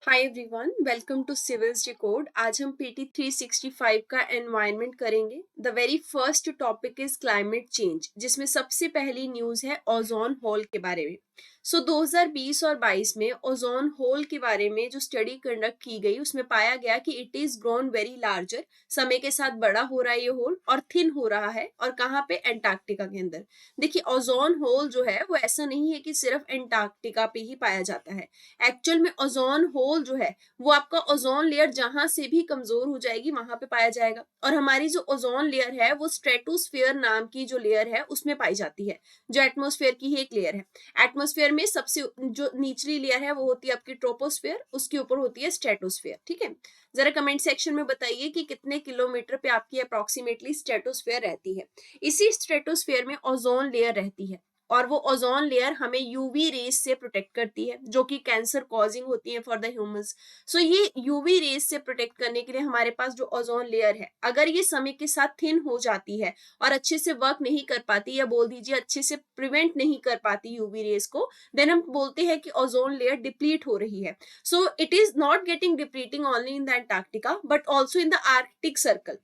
Hi everyone, welcome to civils decode. आज हम PT 365 का एनवायरनमेंट करेंगे। The very first topic is climate change, जिसमें सबसे पहली न्यूज है ओजोन होल के बारे में। 2020 और 22 में ओजोन होल के बारे में जो स्टडी कंडक्ट की गई उसमें पाया गया कि it is grown very larger. समय के साथ बड़ा हो रहा है ये होल और थिन हो रहा है। और कहाँ पे? एंटार्क्टिका के अंदर। देखिए, ओजोन होल जो है वो ऐसा नहीं है कि सिर्फ एंटार्क्टिका पे ही पाया जाता है। एक्चुअल में ओजोन होल जो है वो आपका ओजोन लेयर जहां से भी कमजोर हो जाएगी वहां पे पाया जाएगा। और हमारी जो ओजोन लेयर है वो स्ट्रेटोस्फेयर नाम की जो लेयर है उसमें पाई जाती है, जो एटमॉस्फेयर की ही एक लेयर है। एटमॉस्फेयर में सबसे जो निचली लेयर है वो होती है आपकी ट्रोपोस्फेयर, उसके ऊपर होती है स्ट्रेटोस्फेयर। ठीक है, जरा कमेंट सेक्शन में बताइए कि कितने किलोमीटर पे आपकी अप्रोक्सीमेटली स्ट्रेटोस्फेयर रहती है। इसी स्ट्रेटोस्फेयर में ओजोन लेयर रहती है और वो ओजोन लेयर हमें यूवी रेस से प्रोटेक्ट करती है, जो कि कैंसर कॉजिंग होती है फॉर द ह्यूमंस। सो ये यूवी रेस से प्रोटेक्ट करने के लिए हमारे पास जो ओजोन लेयर है, अगर ये समय के साथ थिन हो जाती है और अच्छे से वर्क नहीं कर पाती, या बोल दीजिए अच्छे से प्रिवेंट नहीं कर पाती यूवी रेस को, देन हम बोलते हैं कि ओजोन लेयर डिप्लीट हो रही है। सो it is not getting depleting only in the Antarctica but also in the Arctic circle.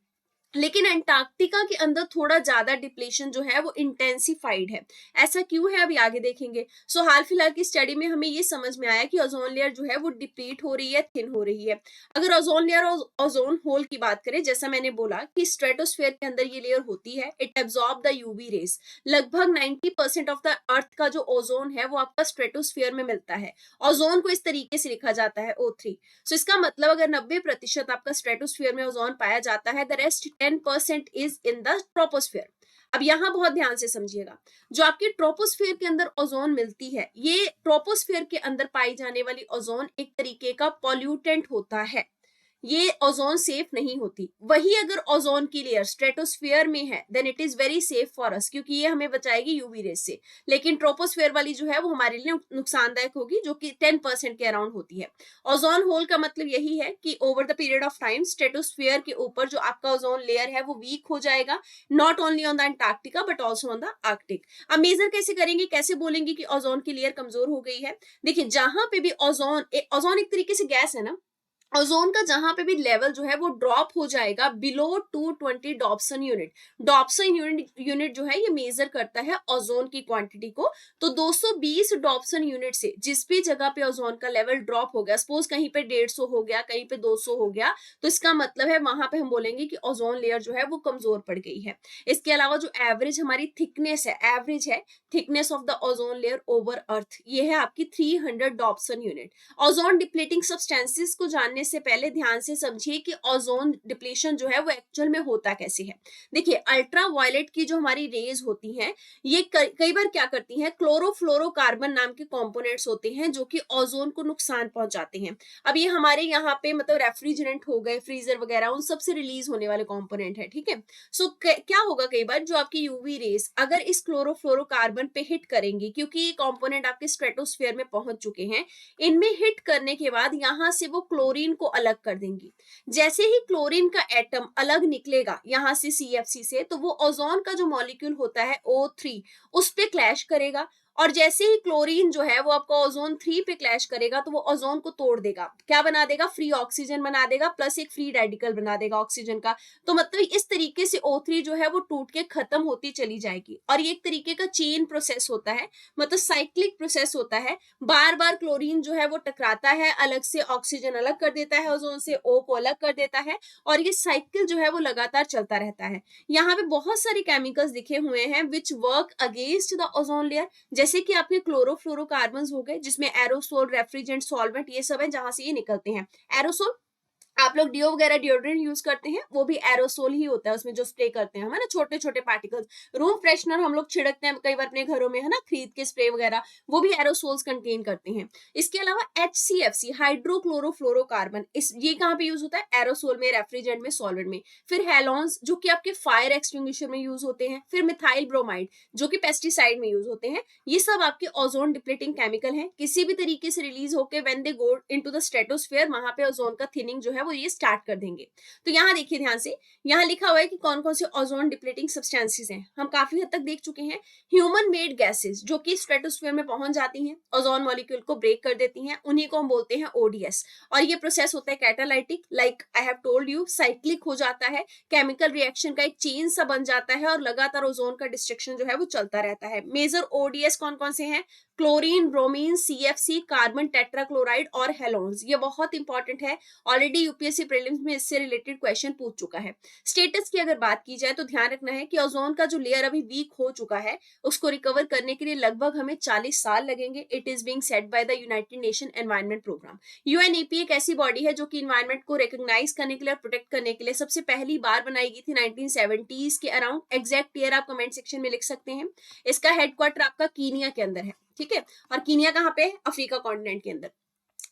लेकिन अंटार्कटिका के अंदर थोड़ा ज्यादा डिप्लेशन जो है वो इंटेंसिफाइड है। ऐसा क्यों है अभी आगे देखेंगे। हाल फिलहाल की स्टडी में हमें ये समझ में आया कि ओजोन लेयर जो है वो डिप्लीट हो रही है, थिन हो रही है। अगर ओजोन लेयर और ओजोन होल की बात करें, जैसा मैंने बोला कि स्ट्रेटोस्फेयर के अंदर ये लेयर होती है, it absorb the UV rays. लगभग 90% ऑफ द अर्थ का जो ओजोन है वो आपका स्ट्रेटोस्फेयर में मिलता है। ओजोन को इस तरीके से लिखा जाता है O3। इसका मतलब अगर 90% आपका स्ट्रेटोस्फेयर में ओजोन पाया जाता है, the rest 10% is in the troposphere. अब यहां बहुत ध्यान से समझिएगा, जो आपकी ट्रोपोस्फेयर के अंदर ओजोन मिलती है, ये ट्रोपोस्फेयर के अंदर पाई जाने वाली ओजोन एक तरीके का पॉल्यूटेंट होता है। ये ओजोन सेफ नहीं होती। वही अगर ओजोन की लेयर स्ट्रेटोस्फेयर में है then it is very safe for us, क्योंकि ये हमें बचाएगी यूवी रेस से। लेकिन ट्रोपोस्फेयर वाली जो है वो हमारे लिए नुकसानदायक होगी, जो कि 10% के अराउंड होती है। ओजोन होल का मतलब यही है कि over the period of time stratosphere के ऊपर जो आपका ओजोन लेयर है वो वीक हो जाएगा, not only on the Antarctica but also on the Arctic. अब मेजर कैसे करेंगे, कैसे बोलेंगे कि ओजोन की लेयर कमजोर हो गई है। देखिए, जहां पे भी ओजोन एक तरीके से गैस है ना, ओजोन का जहां पे भी लेवल जो है वो ड्रॉप हो जाएगा below 220 Dobson unit. Dobson unit जो है ये मेजर करता है ओजोन की क्वांटिटी को। तो 220 डॉप्सन यूनिट से जिस भी जगह पे ओजोन का लेवल ड्रॉप हो गया, सपोज कहीं पे 150 हो गया, कहीं पे 200 हो गया, तो इसका मतलब है वहां पे हम बोलेंगे कि ओजोन लेयर जो है वो कमजोर पड़ गई है। इसके अलावा जो एवरेज हमारी थिकनेस है, एवरेज है thickness of the ozone layer over earth, ये है आपकी 300 Dobson unit. Ozone depleting substances को जानने से पहले ध्यान से समझिए कि ओजोन डिप्लीशन जो है वो एक्चुअल में होता कैसे है। देखिए, अल्ट्रा वायलेट की जो हमारी रेज होती हैं, ये कई बार क्या करती हैं, क्लोरोफ्लोरोकार्बन नाम के कंपोनेंट्स होते हैं जो कि ओजोन को नुकसान पहुंचाते हैं। अब ये हमारे यहाँ पे मतलब रेफ्रिजरेंट हो गए, फ्रीजर वगैरह, उन सब से रिलीज होने वाले कंपोनेंट है। ठीक है, क्या होगा, कई बार जो आपकी यूवी रेस अगर इस क्लोरोफ्लोरोकार्बन पे हिट करेंगी, क्योंकि ये कंपोनेंट आपके स्ट्रेटोस्फेयर में पहुंच चुके हैं, इनमें हिट करने के बाद यहां से वो क्लोरीन को अलग कर देंगी। जैसे ही क्लोरीन का एटम अलग निकलेगा यहां से CFC से, तो वो ओजोन का जो मॉलिक्यूल होता है O3 उस पे क्लैश करेगा। और जैसे ही क्लोरीन जो है वो आपका ओजोन 3 पे क्लैश करेगा तो वो ओजोन को तोड़ देगा। क्या बना देगा? फ्री ऑक्सीजन बना देगा, प्लस एक फ्री रेडिकल बना देगा ऑक्सीजन का। तो मतलब इस तरीके से O3 जो है वो टूट के खत्म होती चली जाएगी। और ये एक तरीके का चेन प्रोसेस होता है, मतलब साइक्लिक प्रोसेस होता है। बार बार क्लोरीन जो है वो टकराता है, अलग से ऑक्सीजन अलग कर देता है ओजोन से, O को अलग कर देता है, और ये साइकिल जो है वो लगातार चलता रहता है। यहाँ पे बहुत सारे केमिकल्स लिखे हुए हैं which work against the ozone layer, जैसे कि आपके क्लोरोफ्लोरोकार्बन्स हो गए, जिसमें एरोसोल, रेफ्रिजरेंट, सॉल्वेंट, ये सब है जहां से ये निकलते हैं। एरोसोल, आप लोग डिओ वगैरह डिओड्रेंट यूज करते हैं, वो भी एरोसोल ही होता है, उसमें जो स्प्रे करते हैं हम, है ना, छोटे छोटे पार्टिकल्स। रूम फ्रेशनर हम लोग छिड़कते हैं कई बार अपने घरों में, है ना, खरीद के स्प्रे वगैरह, वो भी एरोसोल्स कंटेन करते हैं। इसके अलावा HCFC, हाइड्रोक्लोरोफ्लोरोकार्बन, इस ये कहाँ पे यूज होता है? एरोसोल में, रेफ्रिजरेंट में, सॉल्वेंट में। फिर हेलोन्स जो कि आपके फायर एक्सटिंग्विशर में यूज होते हैं। फिर मिथाइल ब्रोमाइड जो कि पेस्टिसाइड में यूज होते हैं। ये सब आपके ओजोन डिप्लीटिंग केमिकल हैं, किसी भी तरीके से रिलीज होकर when they go into the stratosphere, वहां पे ओजोन का थिनिंग जो है वो ये स्टार्ट कर देंगे। तो यहाँ देखिए ध्यान से, यहाँ लिखा हुआ है कि कौन कौन से ओजोन डिप्लीटिंग सब्सटेंसेस हैं। हम काफी हद तक देख चुके हैं। ह्यूमन मेड गैसेस जो कि स्ट्रेटोस्फीयर में पहुंच जाती हैं, ओजोन मॉलिक्यूल को ब्रेक कर देती हैं, उन्हीं को हम बोलते हैं ओडीएस। और ये प्रोसेस होता है catalytic, like I have told you, cyclic हो जाता है, केमिकल रिएक्शन का एक चेन सा बन जाता है और लगातार ओजोन का डिस्ट्रक्शन जो है वो चलता रहता है। मेजर ओडीएस कौन कौन से हैं? Chlorine, bromine, CFC, carbon tetrachloride और हेलोन्स। ये बहुत इंपॉर्टेंट है, ऑलरेडी यूपीएससी प्रीलिम्स में इससे रिलेटेड क्वेश्चन पूछ चुका है। स्टेटस की अगर बात की जाए तो ध्यान रखना है कि ओजोन का जो लेयर अभी वीक हो चुका है, उसको रिकवर करने के लिए लगभग हमें 40 साल लगेंगे। It is being set by the United Nation Environment Programme. UNEP एक ऐसी बॉडी है जो कि इन्वायरमेंट को रिकॉग्नाइज करने के लिए और प्रोटेक्ट करने के लिए सबसे पहली बार बनाई गई थी 1970s के अराउंड। एग्जैक्ट ईयर आप कमेंट सेक्शन में लिख सकते हैं। इसका हेडक्वार्टर आपका कीनिया के अंदर है, ठीक है। और कीनिया कहाँ पे है? अफ्रीका कॉन्टिनेंट के अंदर।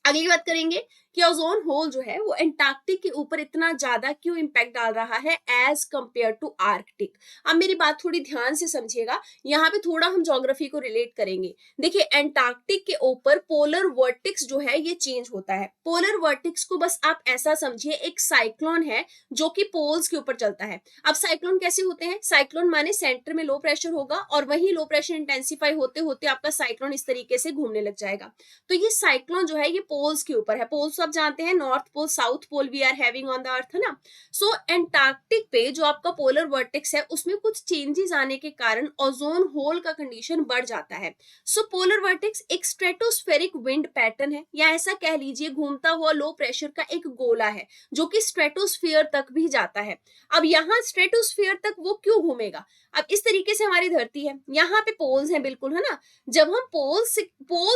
अगली बात करेंगे कि ओजोन होल जो है वो एंटार्क्टिक के ऊपर इतना ज्यादा क्यों इंपैक्ट डाल रहा है एज कंपेयर टू आर्कटिक। अब मेरी बात थोड़ी ध्यान से समझिएगा, यहाँ पे थोड़ा हम ज्योग्राफी को रिलेट करेंगे। देखिए एंटार्क्टिक के ऊपर पोलर वर्टिक्स जो है ये चेंज होता है। पोलर वर्टिक्स को बस आप ऐसा समझिए, एक साइक्लोन है जो कि पोल्स के ऊपर चलता है। अब साइक्लोन कैसे होते हैं? साइक्लोन माने सेंटर में लो प्रेशर होगा और वही लो प्रेशर इंटेंसिफाई होते होते आपका साइक्लोन इस तरीके से घूमने लग जाएगा। तो ये साइक्लोन जो है ये पोल्स के ऊपर है। पोल्स आप जानते हैं, north pole, south pole we are having on the earth, है ना। सो एंटार्क्टिक पे जो आपका पोलर वर्टेक्स है उसमें कुछ चेंजेस आने के कारण ओजोन होल का कंडीशन बढ़ जाता है। सो पोलर वर्टेक्स एक स्ट्रेटोस्फेरिक विंड पैटर्न है, या ऐसा कह लीजिए घूमता हुआ लो प्रेशर का एक गोला है जो कि स्ट्रेटोस्फियर तक भी जाता है। अब यहाँ स्ट्रेटोस्फियर तक वो क्यों घूमेगा? अब इस तरीके से हमारी धरती है, यहाँ पे पोल्स हैं बिल्कुल, है ना। जब हम पोल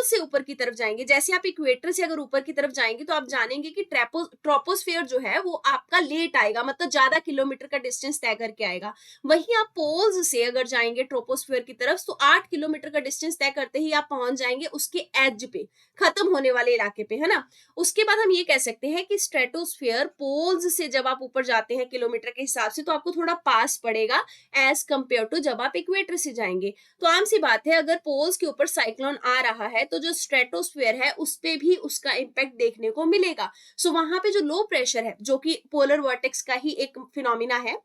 से ऊपर की तरफ जाएंगे, जैसे आप इक्वेटर से अगर ऊपर की तरफ जाएंगे तो आप जानेंगे कि ट्रोपोस्फियर जो है वो आपका लेट आएगा, मतलब ज्यादा किलोमीटर का डिस्टेंस तय करके आएगा। वहीं आप पोल्स से अगर जाएंगे ट्रोपोस्फियर की तरफ तो 8 किलोमीटर का डिस्टेंस तय करते ही आप पहुंच जाएंगे उसके एज पे, खत्म होने वाले इलाके पे, है ना। उसके बाद हम ये कह सकते हैं कि स्ट्रेटोस्फियर पोल्स से जब आप ऊपर जाते हैं किलोमीटर के हिसाब से तो आपको थोड़ा पास पड़ेगा एज कंपेयर टू जब आप इक्वेटर से जाएंगे। तो आम सी बात है, अगर पोल्स के ऊपर साइक्लोन आ रहा है तो जो स्ट्रेटोस्फीयर है उस पे भी उसका इंपैक्ट देखने को मिलेगा। सो वहां पे जो लो प्रेशर है, जो कि पोलर वर्टेक्स का ही एक फिनोमिना है,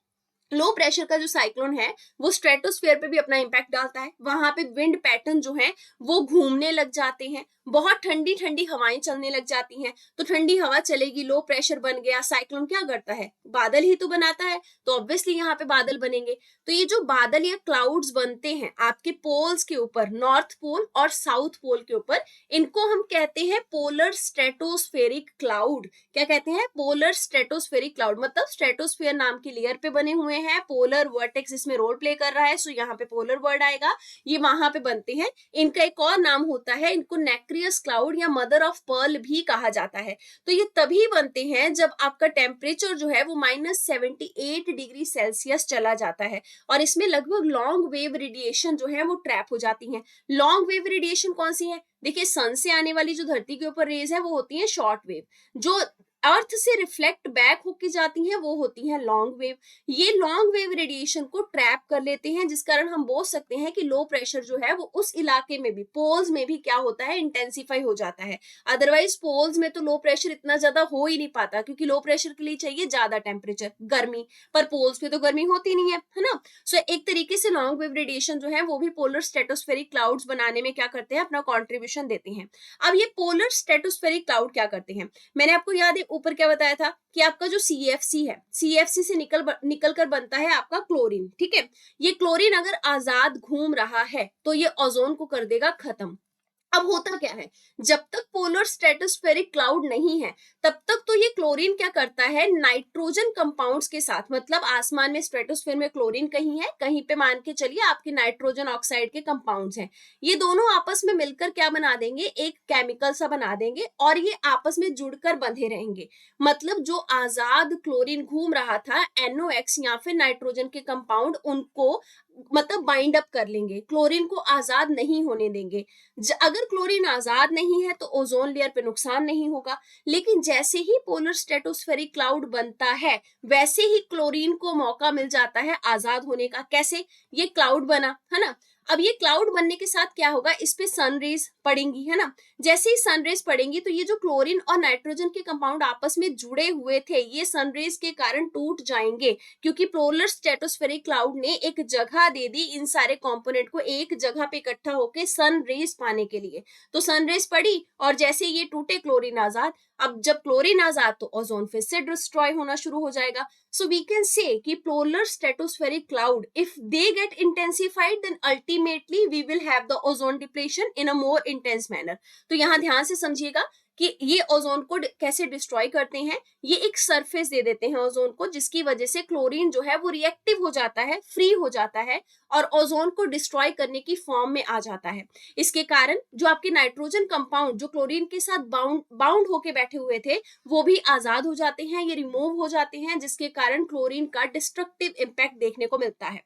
लो प्रेशर का जो साइक्लोन है वो स्ट्रेटोस्फीयर पे भी अपना इंपैक्ट डालता है। वहां पे विंड पैटर्न जो है वो घूमने लग जाते हैं, बहुत ठंडी ठंडी हवाएं चलने लग जाती हैं। तो ठंडी हवा चलेगी, लो प्रेशर बन गया, साइक्लोन क्या करता है? बादल ही तो बनाता है, तो ऑब्वियसली यहाँ पे बादल बनेंगे। तो ये जो बादल या क्लाउड्स बनते हैं आपके पोल्स के ऊपर, नॉर्थ पोल और साउथ पोल के ऊपर, इनको हम कहते हैं पोलर स्ट्रेटोस्फेरिक क्लाउड। क्या कहते हैं? Polar stratospheric cloud. मतलब स्ट्रेटोस्फेयर नाम की लेयर पे बने हुए हैं, पोलर वर्टेक्स इसमें रोल प्ले कर रहा है, सो यहाँ पे पोलर वर्ड आएगा। ये वहां पे बनते हैं। इनका एक और नाम होता है, इनको नेक्रियस क्लाउड या मदर ऑफ पर्ल भी कहा जाता है। तो ये तभी बनते हैं जब आपका टेम्परेचर जो है वो -78 डिग्री सेल्सियस चला जाता है और इसमें लगभग लॉन्ग वेव रेडिएशन जो है वो ट्रैप हो जाती है। लॉन्ग वेव रेडिएशन कौन सी है? देखिए सन से आने वाली जो धरती के ऊपर रेज है वो होती है शॉर्ट वेव, जो अर्थ से रिफ्लेक्ट बैक होके जाती हैं वो होती हैं लॉन्ग वेव। ये लॉन्ग वेव रेडिएशन को ट्रैप कर लेते हैं, जिस कारण हम बोल सकते हैं कि लो प्रेशर जो है वो उस इलाके में भी, पोल्स में भी क्या होता है? इंटेंसिफाई हो जाता है। अदरवाइज पोल्स में तो लो प्रेशर इतना ज्यादा हो ही नहीं पाता, क्योंकि लो प्रेशर के लिए चाहिए ज्यादा टेम्परेचर, गर्मी, पर पोल्स में तो गर्मी होती नहीं है ना। सो एक तरीके से लॉन्ग वेव रेडिएशन जो है वो भी पोलर स्ट्रेटोस्फेरिक क्लाउड्स बनाने में क्या करते हैं? अपना कॉन्ट्रीब्यूशन देते हैं। अब ये पोलर स्ट्रेटोस्फेरिक क्लाउड क्या करते हैं? मैंने आपको याद है ऊपर क्या बताया था कि आपका जो सीएफसी है, सीएफसी से निकल कर बनता है आपका क्लोरीन, ठीक है। ये क्लोरीन अगर आजाद घूम रहा है तो ये ओजोन को कर देगा खत्म। अब होता क्या है, जब तक पोलर स्ट्रेटोस्फेरिक क्लाउड नहीं है तब तक तो ये क्लोरीन क्या करता है? नाइट्रोजन कंपाउंड्स के साथ, मतलब आसमान में स्ट्रेटोस्फेयर में क्लोरीन कहीं है, कहीं पे मान के चलिए आपके नाइट्रोजन ऑक्साइड के कंपाउंड्स हैं, ये दोनों आपस में मिलकर क्या बना देंगे? एक केमिकल सा बना देंगे और ये आपस में जुड़कर बंधे रहेंगे। मतलब जो आजाद क्लोरीन घूम रहा था, NOx या फिर नाइट्रोजन के कंपाउंड उनको मतलब बाइंड अप कर लेंगे, क्लोरीन को आजाद नहीं होने देंगे। अगर क्लोरीन आजाद नहीं है तो ओजोन लेयर पे नुकसान नहीं होगा। लेकिन जैसे ही पोलर स्ट्रेटोस्फेरिक क्लाउड बनता है वैसे ही क्लोरीन को मौका मिल जाता है आजाद होने का। कैसे? ये क्लाउड बना, है ना। अब ये क्लाउड बनने के साथ क्या होगा, इस पे सनरेज पड़ेंगी, है ना। जैसे ही सनरेज पड़ेंगी तो ये जो क्लोरीन और नाइट्रोजन के कंपाउंड आपस में जुड़े हुए थे ये सनरेज के कारण टूट जाएंगे, क्योंकि पोलर स्ट्रेटोस्फेरिक क्लाउड ने एक जगह दे दी इन सारे कंपोनेंट को एक जगह पे इकट्ठा होके सनरेज पाने के लिए। तो सनरेज पड़ी और जैसे ये टूटे क्लोरीन आजाद, अब जब क्लोरीन आजाद तो ओजोन फिर से डिस्ट्रॉय होना शुरू हो जाएगा। So we can say कि polar stratospheric cloud, if they get intensified, then ultimately we will have the ozone depletion in a more intense manner. तो यहाँ ध्यान से समझिएगा कि ये ओजोन को कैसे डिस्ट्रॉय करते हैं। ये एक सरफेस दे देते हैं ओजोन को, जिसकी वजह से क्लोरीन जो है वो रिएक्टिव हो जाता है, फ्री हो जाता है और ओजोन को डिस्ट्रॉय करने की फॉर्म में आ जाता है। इसके कारण जो आपके नाइट्रोजन कंपाउंड जो क्लोरीन के साथ बाउंड होके बैठे हुए थे वो भी आजाद हो जाते हैं, ये रिमूव हो जाते हैं, जिसके कारण क्लोरीन का डिस्ट्रक्टिव इम्पैक्ट देखने को मिलता है।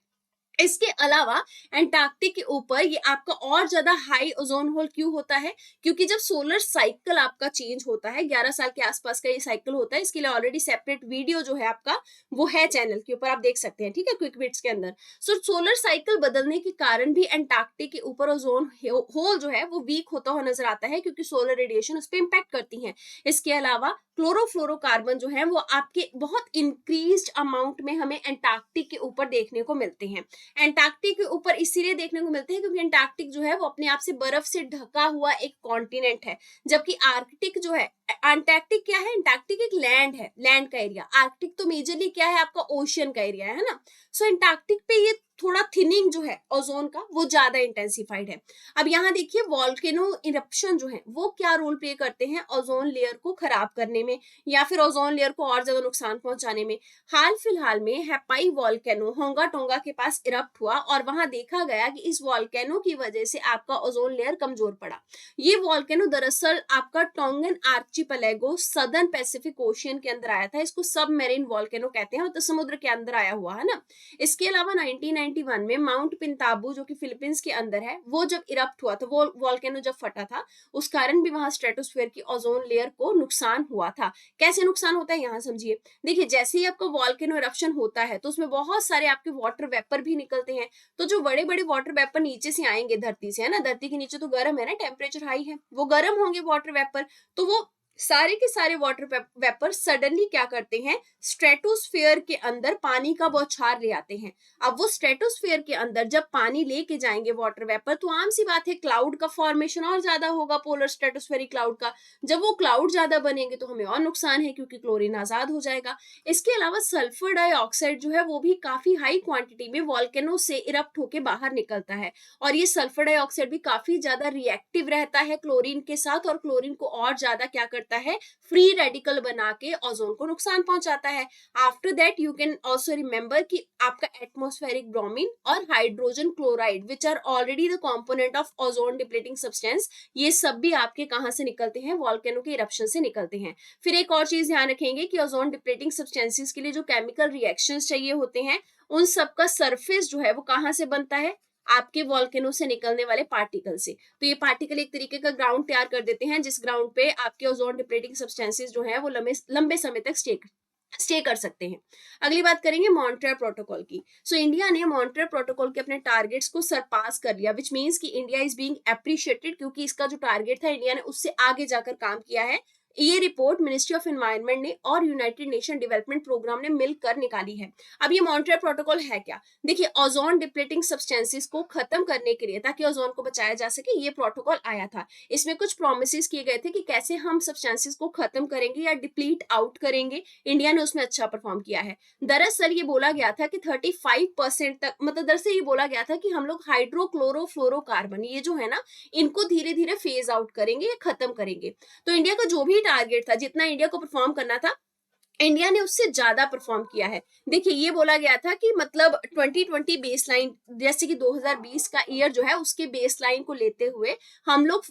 इसके अलावा एंटार्क्टिक के ऊपर ये आपका और ज्यादा हाई ओजोन होल क्यों होता है, क्योंकि जब सोलर साइकिल आपका चेंज होता है 11 साल के आसपास का ये साइकिल होता है, इसके लिए ऑलरेडी सेपरेट वीडियो जो है आपका वो है चैनल के ऊपर, आप देख सकते हैं, ठीक है, क्विक बिट्स के अंदर। सो सोलर साइकिल बदलने के कारण भी एंटार्क्टिक के ऊपर ओजोन होल जो है वो वीक होता हुआ नजर आता है, क्योंकि सोलर रेडिएशन उस पर इम्पैक्ट करती है। इसके अलावा क्लोरोफ्लोरोकार्बन जो है वो आपके बहुत इंक्रीज्ड अमाउंट में हमें एंटार्क्टिक के ऊपर देखने को मिलते हैं। एंटार्क्टिक के ऊपर इसीलिए देखने को मिलते हैं क्योंकि एंटार्क्टिक जो है वो अपने आप से बर्फ से ढका हुआ एक कॉन्टिनेंट है, जबकि आर्कटिक जो है, अंटार्कटिक क्या है, अंटार्कटिक एक लैंड है, लैंड का एरिया। आर्कटिक तो मेजरली क्या है आपका ओशियन का एरिया है ना। सो एंटार्कटिक पे ये थोड़ा थिनिंग जो है ओजोन का वो ज्यादा इंटेंसिफाइड है। अब यहाँ देखिए वॉल्केनो इरप्शन जो है वो क्या रोल प्ले करते हैं ओजोन लेयर को खराब करने में या फिर ओजोन लेयर को और ज्यादा नुकसान पहुंचाने में। हाल फिलहाल में हैपाई वॉल्केनो होंगा टोंगा के पास इरप्ट हुआ और वहां देखा गया कि इस वॉल्केनो की वजह से आपका ओजोन लेयर कमजोर पड़ा। ये वॉल्केनो दरअसल आपका टोंगन आर्चिपेलागो सदर्न पैसिफिक ओशियन के अंदर आया था, इसको सबमरीन वॉल्केनो कहते हैं, तो समुद्र के अंदर आया हुआ है ना। इसके अलावा 1991 में माउंट पिंताबू जो कि फिलीपींस के अंदर है वो जब इरप्ट हुआ तो वो वॉल्केनो जब फटा था उस कारण भी वहां स्ट्रेटोस्फेयर की ओजोन लेयर को नुकसान हुआ था। कैसे नुकसान होता है यहाँ समझिए। देखिए जैसे ही आपका वॉल्केनो इरप्शन होता है तो उसमें बहुत सारे आपके वाटर वेपर भी निकलते हैं। तो जो बड़े बड़े वाटर वेपर नीचे से आएंगे धरती से, है ना, धरती के नीचे तो गर्म है ना, टेम्परेचर हाई है, वो गर्म होंगे वाटर वेपर, तो वो सारे के सारे वाटर वेपर सडनली क्या करते हैं, स्ट्रेटोस्फेयर के अंदर पानी का बौछार ले आते हैं। अब वो स्ट्रेटोस्फेयर के अंदर जब पानी लेके जाएंगे वाटर वेपर तो आम सी बात है क्लाउड का फॉर्मेशन और ज्यादा होगा, पोलर स्ट्रेटोस्फेरिक क्लाउड का। जब वो क्लाउड ज्यादा बनेंगे तो हमें और नुकसान है क्योंकि क्लोरीन आजाद हो जाएगा। इसके अलावा सल्फर डाइऑक्साइड जो है वो भी काफी हाई क्वांटिटी में वॉल्केनो से इरप्ट होके बाहर निकलता है और ये सल्फर डाइऑक्साइड भी काफी ज्यादा रिएक्टिव रहता है क्लोरीन के साथ और क्लोरीन को और ज्यादा क्या करता है, फ्री रेडिकल बना के ओजोन को नुकसान पहुंचाता है। After that you can also remember कि आपका एटमॉस्फेरिक ब्रोमीन और hydrogen chloride which are already the component of ozone depleting substance, ये सब भी आपके कहां से निकलते हैं, वॉल्केनो के इरप्शन से निकलते हैं। फिर एक और चीज ध्यान रखेंगे कि ओजोन डिप्लीटिंग सब्सटेंसेस के लिए जो केमिकल रिएक्शंस चाहिए होते हैं उन सब का सरफेस जो है वो कहां से बनता है, आपके वॉल्केनो से निकलने वाले पार्टिकल से। तो ये पार्टिकल एक तरीके का ग्राउंड तैयार कर देते हैं जिस ग्राउंड पे आपके ओजोन डिप्लीटिंग सब्सटेंसेस जो है वो लंबे समय तक स्टे कर सकते हैं। अगली बात करेंगे मॉन्ट्रियल प्रोटोकॉल की। सो इंडिया ने मॉन्ट्रियल प्रोटोकॉल के अपने टारगेट्स को सरपास कर लिया, विच मींस कि इंडिया इज बीइंग अप्रिशिएटेड क्योंकि इसका जो टारगेट था इंडिया ने उससे आगे जाकर काम किया है। ये रिपोर्ट मिनिस्ट्री ऑफ एनवायरनमेंट ने और यूनाइटेड नेशन डेवलपमेंट प्रोग्राम ने मिलकर निकाली है। अब ये मॉन्ट्रियल प्रोटोकॉल है क्या, देखिए ओजोन डिप्लीटिंग सब्सटेंसेस को खत्म करने के लिए ताकि ओजोन को बचाया जा सके ये प्रोटोकॉल आया था। इसमें कुछ प्रोमिसेस किए गए थे कि कैसे हम सब्सटेंसेस को खत्म करेंगे या डिप्लीट आउट करेंगे। इंडिया ने उसमें अच्छा परफॉर्म किया है। दरअसल ये बोला गया था कि 35% तक, मतलब दरअसल ये बोला गया था कि हम लोग हाइड्रोक्लोरोफ्लोरोकार्बन ये जो है ना इनको धीरे धीरे फेज आउट करेंगे या खत्म करेंगे। तो इंडिया का जो भी टारगेट था, जितना इंडिया को परफॉर्म करना था, इंडिया ने उससे ज्यादा परफॉर्म किया है। देखिए ये बोला गया था कि मतलब 2020 बेसलाइन, जैसे कि 2020 का ईयर जो है उसके बेसलाइन को लेते हुए हम लोग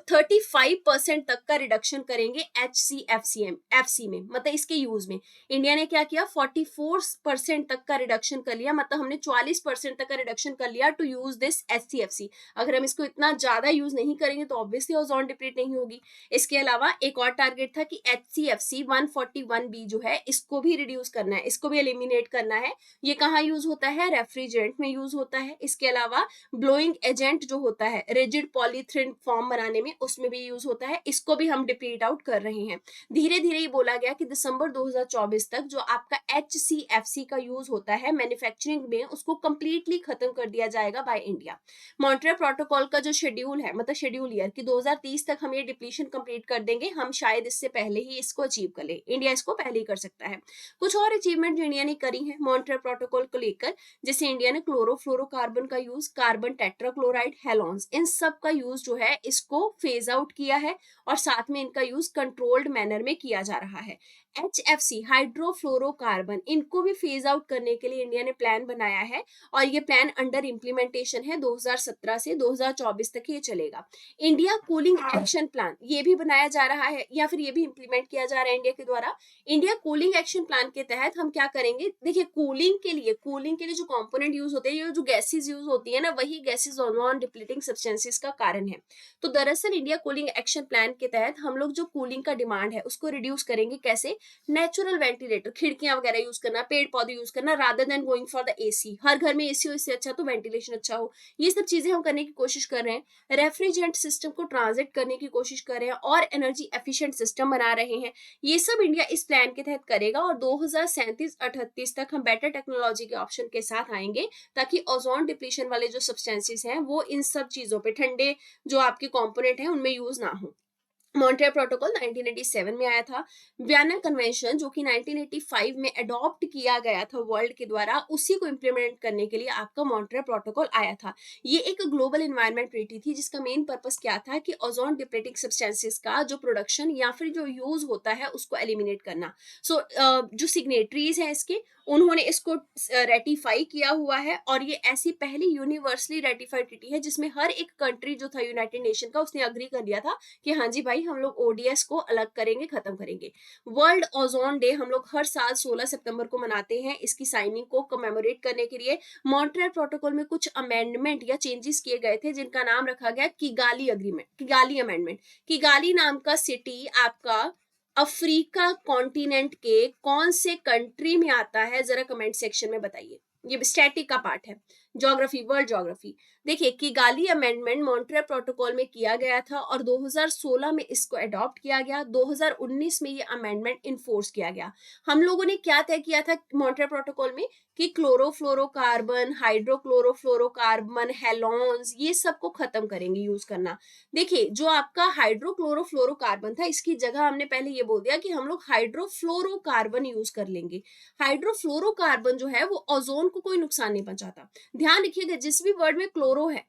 35% तक का रिडक्शन करेंगे एफसी में, मतलब इसके यूज में। इंडिया ने क्या किया, 44% तक का रिडक्शन कर लिया, मतलब हमने 44% तक का रिडक्शन कर लिया टू यूज दिस HCFC। अगर हम इसको इतना ज्यादा यूज नहीं करेंगे तो ऑब्वियसली ओजोन डिप्लीट नहीं होगी। इसके अलावा एक और टारगेट था कि HCFC 141b जो है इसको भी रिड्यूस करना है, इसको भी एलिमिनेट करना है। ये कहाँ यूज होता है? रेफ्रिजरेंट में यूज होता है। इसके अलावा ब्लोइंग एजेंट जो होता है रिजिड पॉलीथीन फॉर्म बनाने में, उसमें भी यूज होता है। इसको भी हम डिप्लीट आउट कर रहे हैं। धीरे धीरे ये बोला गया कि दिसंबर 2024 तक जो आपका HCFC का यूज होता है मैन्युफैक्चरिंग में, उसको कंप्लीटली खत्म कर दिया जाएगा बाय इंडिया। मॉन्ट्रियल प्रोटोकॉल का जो शेड्यूल है, मतलब शेड्यूल ईयर कि 2030 तक हम ये डिप्लीशन कंप्लीट कर देंगे, हम शायद इससे पहले ही इसको अचीव कर ले। इंडिया इसको पहले ही कर सकता है। कुछ और अचीवमेंट जो इंडिया ने करी है मॉन्ट्रियल प्रोटोकॉल को लेकर, जैसे इंडिया ने क्लोरोफ्लोरोकार्बन का यूज, कार्बन टेट्राक्लोराइड, हेलोन्स, इन सब का यूज जो है इसको फेज आउट किया है और साथ में इनका यूज कंट्रोल्ड मैनर में किया जा रहा है। HFC हाइड्रोफ्लोरोकार्बन, इनको भी फेज आउट करने के लिए इंडिया ने प्लान बनाया है और ये प्लान अंडर इम्प्लीमेंटेशन है। 2017 से 2024 तक ये चलेगा। इंडिया कूलिंग एक्शन प्लान ये भी बनाया जा रहा है या फिर ये भी इम्प्लीमेंट किया जा रहा है इंडिया के द्वारा। इंडिया कूलिंग एक्शन प्लान के तहत हम क्या करेंगे? देखिए, कूलिंग के लिए जो कंपोनेंट यूज होते हैं, ये जो गैसेज यूज होती है ना, वही गैसेज ओजोन डिप्लीटिंग सब्सटेंसेस का कारण है। तो दरअसल इंडिया कूलिंग एक्शन प्लान के तहत हम लोग जो कूलिंग का डिमांड है उसको रिड्यूस करेंगे। कैसे? नेचुरल वेंटिलेटर, खिड़कियां वगैरह यूज करना, पेड़ पौधे यूज करना, rather than going for the AC। हर घर में AC हो, इससे अच्छा तो वेंटिलेशन अच्छा हो। ये सब चीजें हम करने की कोशिश कर रहे हैं। रेफ्रिजरेंट सिस्टम को ट्रांजिट करने की कोशिश कर रहे हैं और एनर्जी एफिशिएंट सिस्टम बना रहे हैं। ये सब इंडिया इस प्लान के तहत करेगा और 2037-38 तक हम बेटर टेक्नोलॉजी के ऑप्शन के साथ आएंगे, ताकि ओजोन डिप्लीशन वाले जो सब्सटेंसेस हैं वो इन सब चीजों पे, ठंडे जो आपके कंपोनेंट हैं उनमें यूज ना हो। मॉन्ट्रियल प्रोटोकॉल 1987 में आया था। वियना कन्वेंशन जो कि 1985 में अडॉप्ट किया गया था वर्ल्ड के द्वारा, उसी को इंप्लीमेंट करने के लिए आपका मॉन्ट्रियल प्रोटोकॉल आया था। ये एक ग्लोबल एनवायरनमेंट ट्रीटी थी जिसका मेन पर्पस क्या था कि ओजोन डिप्लीटिंग सब्सटेंसेस का जो प्रोडक्शन या फिर जो यूज होता है उसको एलिमिनेट करना। जो सिग्नेटरीज हैं इसके, उन्होंने इसको रेटिफाई किया हुआ है और ये ऐसी पहली यूनिवर्सली रेटिफाइड ट्रीटी है जिसमें हर एक कंट्री जो था यूनाइटेड नेशन का, उसने अग्री कर लिया था कि हाँ जी भाई, हम लोग ODS को अलग करेंगे, खत्म करेंगे। वर्ल्ड ओजोन डे हम लोग हर साल 16 सितंबर को मनाते हैं। इसकी साइनिंग को कमेमोरेट करने के लिए मॉन्ट्रियल प्रोटोकॉल में कुछ अमेंडमेंट या चेंजेस किए गए थे जिनका नाम रखा गया Kigali agreement, Kigali amendment. Kigali नाम का सिटी आपका अफ्रीका कॉन्टिनेंट के कौन से कंट्री में आता है? जरा कमेंट सेक्शन में बताइए। ये स्टैटिक का पार्ट है, ज्योग्राफी, वर्ल्ड ज्योग्राफी। देखिए, किगाली अमेंडमेंट मॉन्ट्रियल प्रोटोकॉल में किया गया था और 2016 में इसको अडॉप्ट किया गया। 2019 में ये अमेंडमेंट इन्फोर्स किया गया। हम लोगों ने क्या तय किया था मॉन्ट्रियल प्रोटोकॉल में कि क्लोरोफ्लोरोकार्बन, हाइड्रोक्लोरोफ्लोरोकार्बन, हेलोन्स, ये सब को खत्म करेंगे यूज करना। देखिए, जो आपका हाइड्रोक्लोरोफ्लोरोकार्बन था, इसकी जगह हमने पहले ये बोल दिया कि हम लोग हाइड्रोफ्लोरोकार्बन यूज कर लेंगे। हाइड्रोफ्लोरोकार्बन जो है वो ओजोन को कोई नुकसान नहीं पहुंचाता। ध्यान रखिएगा, जिस भी वर्ड में क्लोरो है,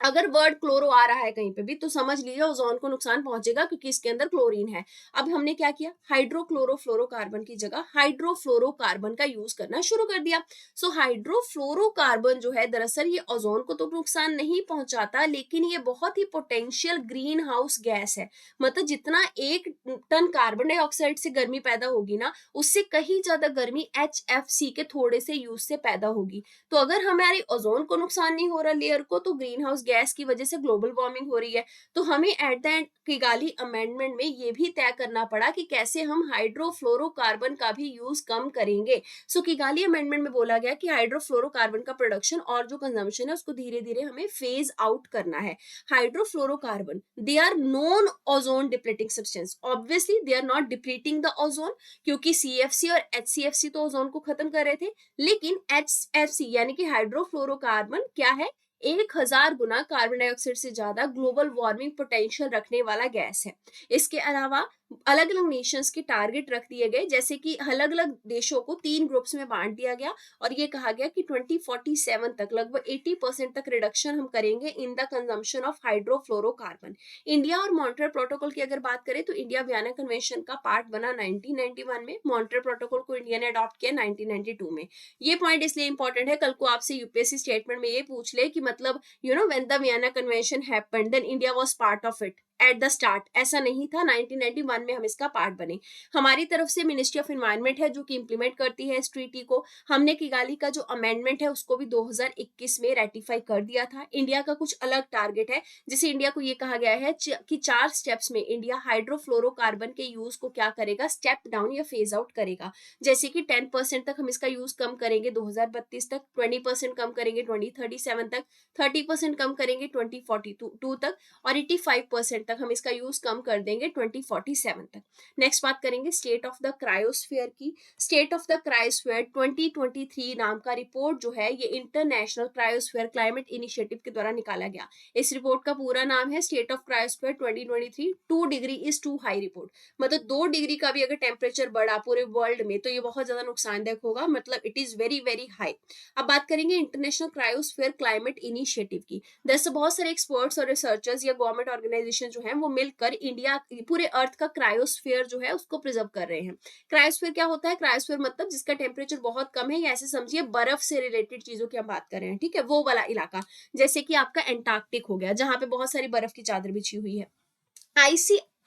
अगर वर्ड क्लोरो आ रहा है कहीं पे भी तो समझ लीजिए ओजोन को नुकसान पहुंचेगा क्योंकि इसके अंदर क्लोरीन है। अब हमने क्या किया? हाइड्रोक्लोरोफ्लोरोकार्बन की जगह हाइड्रोफ्लोरोकार्बन का यूज करना शुरू कर दिया। सो हाइड्रोफ्लोरोकार्बन जो है दरअसल ये ओजोन को तो नुकसान नहीं पहुंचाता, लेकिन ये बहुत ही पोटेंशियल ग्रीन हाउस गैस है। मतलब जितना 1 टन कार्बन डाइऑक्साइड से गर्मी पैदा होगी ना, उससे कहीं ज्यादा गर्मी HFC के थोड़े से यूज से पैदा होगी। तो अगर हमारे ओजोन को नुकसान नहीं हो रहा लेयर को, तो ग्रीन हाउस गैस की वजह से ग्लोबल वार्मिंग हो रही है। तो हमें at the end Kigali amendment में ये भी तय करना पड़ा कि कैसे हम हाइड्रोफ्लोरोकार्बन का भी यूज कम करेंगे। किगाली अमेंडमेंट में बोला गया कि हाइड्रोफ्लोरोकार्बन का प्रोडक्शन और जो कंजम्पशन है उसको धीरे धीरे हमें फेज आउट करना है। Hydrofluorocarbon, they are non ozone depleting substance. Obviously they are not depleting the ozone, क्योंकि CFC और HCFC तो ओजोन को खत्म कर रहे थे, लेकिन HFC यानी कि हाइड्रोफ्लोरोकार्बन क्या है? 1000 गुना कार्बन डाइऑक्साइड से ज्यादा ग्लोबल वार्मिंग पोटेंशियल रखने वाला गैस है। इसके अलावा अलग अलग नेशंस के टारगेट रख दिए गए, जैसे कि अलग अलग देशों को 3 ग्रुप्स में बांट दिया गया और ये कहा गया कि 2047 तक लगभग 80% तक रिडक्शन हम करेंगे in the consumption of hydrofluorocarbon. India और मॉन्ट्रियल प्रोटोकॉल की अगर बात करें तो इंडिया वियना कन्वेंशन का पार्ट बना 1991 में, मॉन्ट्रियल प्रोटोकॉल को इंडिया ने अडॉप्ट किया 1992 में। ये पॉइंट इसलिए इंपॉर्टेंट है, कल को आपसे UPSC स्टेटमेंट में ये पूछ ले कि मतलब when the Vienna convention happened then India was part of it. At the start, ऐसा नहीं था। 1991 में हम इसका पार्ट बने। हमारी तरफ से मिनिस्ट्री ऑफ एनवायरनमेंट है जो कि इम्प्लीमेंट करती है इस ट्रीटी को। हमने किगाली का जो अमेंडमेंट है उसको भी 2021 में रेटिफाई कर दिया था। इंडिया का कुछ अलग टारगेट है, जिसे इंडिया को ये कहा गया है कि 4 स्टेप्स में इंडिया हाइड्रोफ्लोरोकार्बन के यूज को क्या करेगा, स्टेप डाउन या फेज आउट करेगा। जैसे कि 10% तक हम इसका यूज कम करेंगे 2032 तक, 20% कम करेंगे 2037 तक, 30% कम करेंगे 2042 तक, और 85% तक हम इसका यूज कम कर देंगे 2047 तक। नेक्स्ट बात करेंगे स्टेट ऑफ द क्रायोस्फीयर की। स्टेट ऑफ द क्रायोस्फीयर 2023 नाम का रिपोर्ट जो है ये इंटरनेशनल क्रायोस्फीयर क्लाइमेट इनिशिएटिव के द्वारा निकाला गया। इस रिपोर्ट का पूरा नाम है state of cryosphere 2023 2 degree is too high report. मतलब 2 डिग्री का भी अगर टेम्परेचर बढ़ा पूरे वर्ल्ड में तो ये बहुत ज्यादा नुकसानदायक होगा, मतलब it is very very high. अब बात करेंगे इंटरनेशनल क्रायोस्फीयर क्लाइमेट इनिशिएटिव की। दरअसल बहुत सारे एक्सपर्ट्स और रिसर्चर्स या गवर्नमेंट ऑर्गेनाइजेशन जो है वो मिलकर इंडिया पूरे अर्थ का क्रायोस्फीयर जो है उसको प्रिजर्व कर रहे हैं। क्रायोस्फीयर क्या होता है? क्रायोस्फीयर मतलब जिसका टेम्परेचर बहुत कम है, या ऐसे समझिए बर्फ से रिलेटेड चीजों की हम बात कर रहे हैं, ठीक है, वो वाला इलाका। जैसे कि आपका एंटार्क्टिक हो गया जहां पे बहुत सारी बर्फ की चादर बिछी हुई है।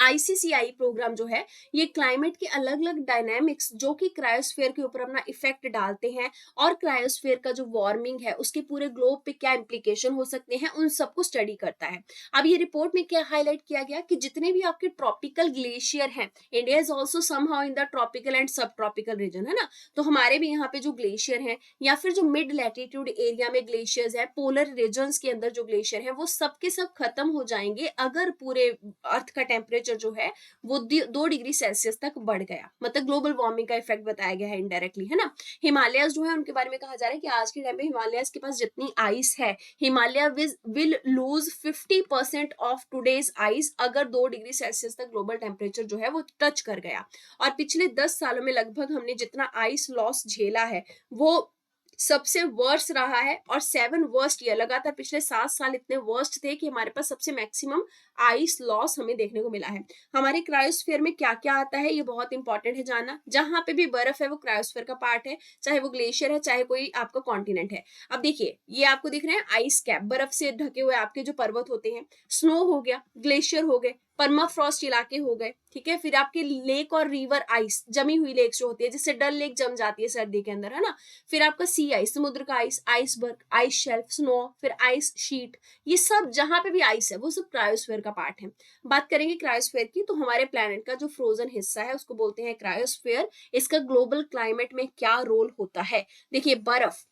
आईसीसीआई प्रोग्राम जो है ये क्लाइमेट के अलग अलग डायनामिक्स जो कि क्रायोस्फीयर के ऊपर अपना इफेक्ट डालते हैं, और क्रायोस्फीयर का जो वार्मिंग है उसके पूरे ग्लोब पे क्या इंप्लीकेशन हो सकते हैं उन सबको स्टडी करता है। अब ये रिपोर्ट में क्या हाईलाइट किया गया कि जितने भी आपके ट्रॉपिकल ग्लेशियर हैं, India is also somehow in the tropical and सब ट्रॉपिकल रीजन, है ना, तो हमारे भी यहाँ पे जो ग्लेशियर हैं या फिर जो मिड लैटिट्यूड एरिया में ग्लेशियर्स है, पोलर रीजन्स के अंदर जो ग्लेशियर है, वो सब के सब खत्म हो जाएंगे अगर पूरे अर्थ का टेम्परेचर जो है वो 2 डिग्री सेल्सियस तक बढ़ गया। मतलब ग्लोबल वार्मिंग का इफेक्ट बताया गया है इनडायरेक्टली, है ना। हिमालयस जो है उनके बारे में कहा जा रहा है कि आज के टाइम पे हिमालयस के पास जितनी आइस है, Himalaya will lose 50% of today's ice अगर 2 डिग्री सेल्सियस तक ग्लोबल टेम्परेचर जो है वो टच कर गया। और पिछले 10 सालों में लगभग हमने जितना आइस लॉस झेला है वो सबसे वर्स्ट रहा है, और 7 वर्स्ट ईयर लगातार पिछले 7 साल इतने वर्स्ट थे कि हमारे पास सबसे मैक्सिमम आइस लॉस हमें देखने को मिला है। हमारे क्रायोस्फीयर में क्या क्या आता है ये बहुत इंपॉर्टेंट है जानना। जहां पे भी बर्फ है वो क्रायोस्फीयर का पार्ट है, चाहे वो ग्लेशियर है चाहे कोई आपका कॉन्टिनेंट है। अब देखिए ये आपको दिख रहे हैं आइस कैप, बर्फ से ढके हुए आपके जो पर्वत होते हैं, स्नो हो गया, ग्लेशियर हो गए, परमाफ्रॉस्ट इलाके हो गए, ठीक है। फिर आपके लेक और रिवर आइस, जमी हुई लेक जो होती है, जिससे डल लेक जम जाती है सर्दी के अंदर, है ना। फिर आपका सी आइस, समुद्र का ice, iceberg, ice shelf, snow, फिर आइस शीट, ये सब जहां पे भी आइस है वो सब क्रायोस्फीयर का पार्ट है। बात करेंगे क्रायोस्फीयर की तो हमारे प्लेनेट का जो फ्रोजन हिस्सा है उसको बोलते हैं क्रायोस्फीयर। इसका ग्लोबल क्लाइमेट में क्या रोल होता है? देखिए बर्फ,